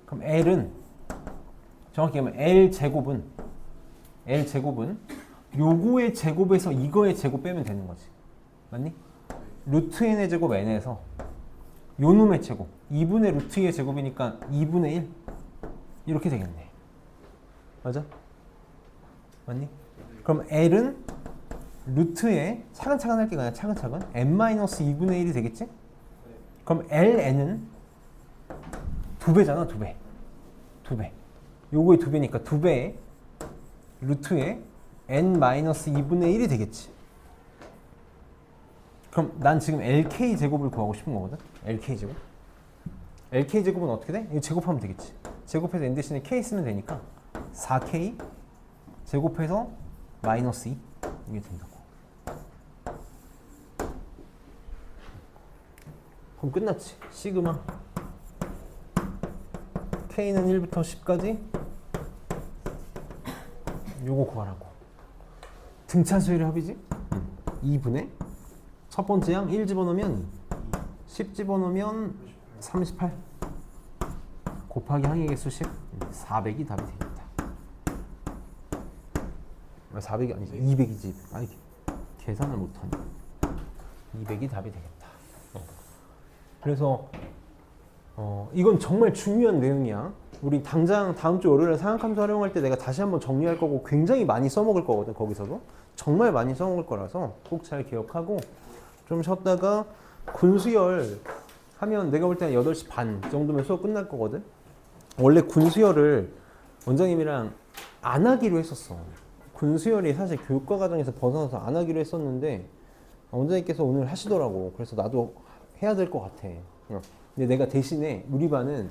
그럼 l은 정확히 하면 l제곱은 요거의 제곱에서 이거의 제곱 빼면 되는 거지. 맞니? 루트 n의 제곱 n에서 요 놈의 제곱 2분의 루트 2의 제곱이니까 2분의 1 이렇게 되겠네. 맞아? 맞니? 그럼 l은 루트에 차근차근 할게. 그냥 차근차근 n-2분의 1이 되겠지? 그럼 ln은 2배잖아. 2배 요거의 2배니까 2배의 루트에 n-2분의 1이 되겠지. 그럼 난 지금 lk 제곱을 구하고 싶은 거거든. lk 제곱. lk 제곱은 어떻게 돼? 이거 제곱하면 되겠지. 제곱해서 n 대신에 k 쓰면 되니까 4k 제곱해서 마이너스 2 이게 된다고. 그럼 끝났지. 시그마 k는 1부터 10까지 요거 구하라고. 등차 수열의 합이지? 2분의 첫 번째 양 1 집어넣으면 10 집어넣으면 38 곱하기 항의 개수 10 400이 답이 되겠다. 400이 아니지 200이지. 아니 계산을 못하네. 200이 답이 되겠다. 그래서 이건 정말 중요한 내용이야. 우리 당장 다음 주 월요일에 상학함수 활용할 때 내가 다시 한번 정리할 거고 굉장히 많이 써먹을 거거든. 거기서도 정말 많이 써먹을 거라서 꼭 잘 기억하고 좀 쉬었다가 군수열 하면 내가 볼 때는 8시 반 정도면 수업 끝날 거거든. 원래 군수열을 원장님이랑 안 하기로 했었어. 군수열이 사실 교육과 과정에서 벗어나서 안 하기로 했었는데 원장님께서 오늘 하시더라고. 그래서 나도 해야 될 것 같아. 근데 내가 대신에 우리 반은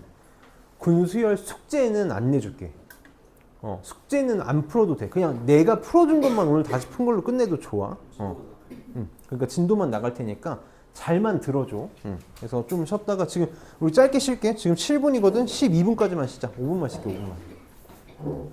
군수열 숙제는 안 내줄게. 숙제는 안 풀어도 돼. 그냥 내가 풀어준 것만 오늘 다시 푼 걸로 끝내도 좋아. 그러니까 진도만 나갈 테니까 잘만 들어줘. 그래서 좀 쉬었다가 지금 우리 짧게 쉴게. 지금 7분이거든. 12분까지만 쉬자. 5분만 쉴게. 5분만.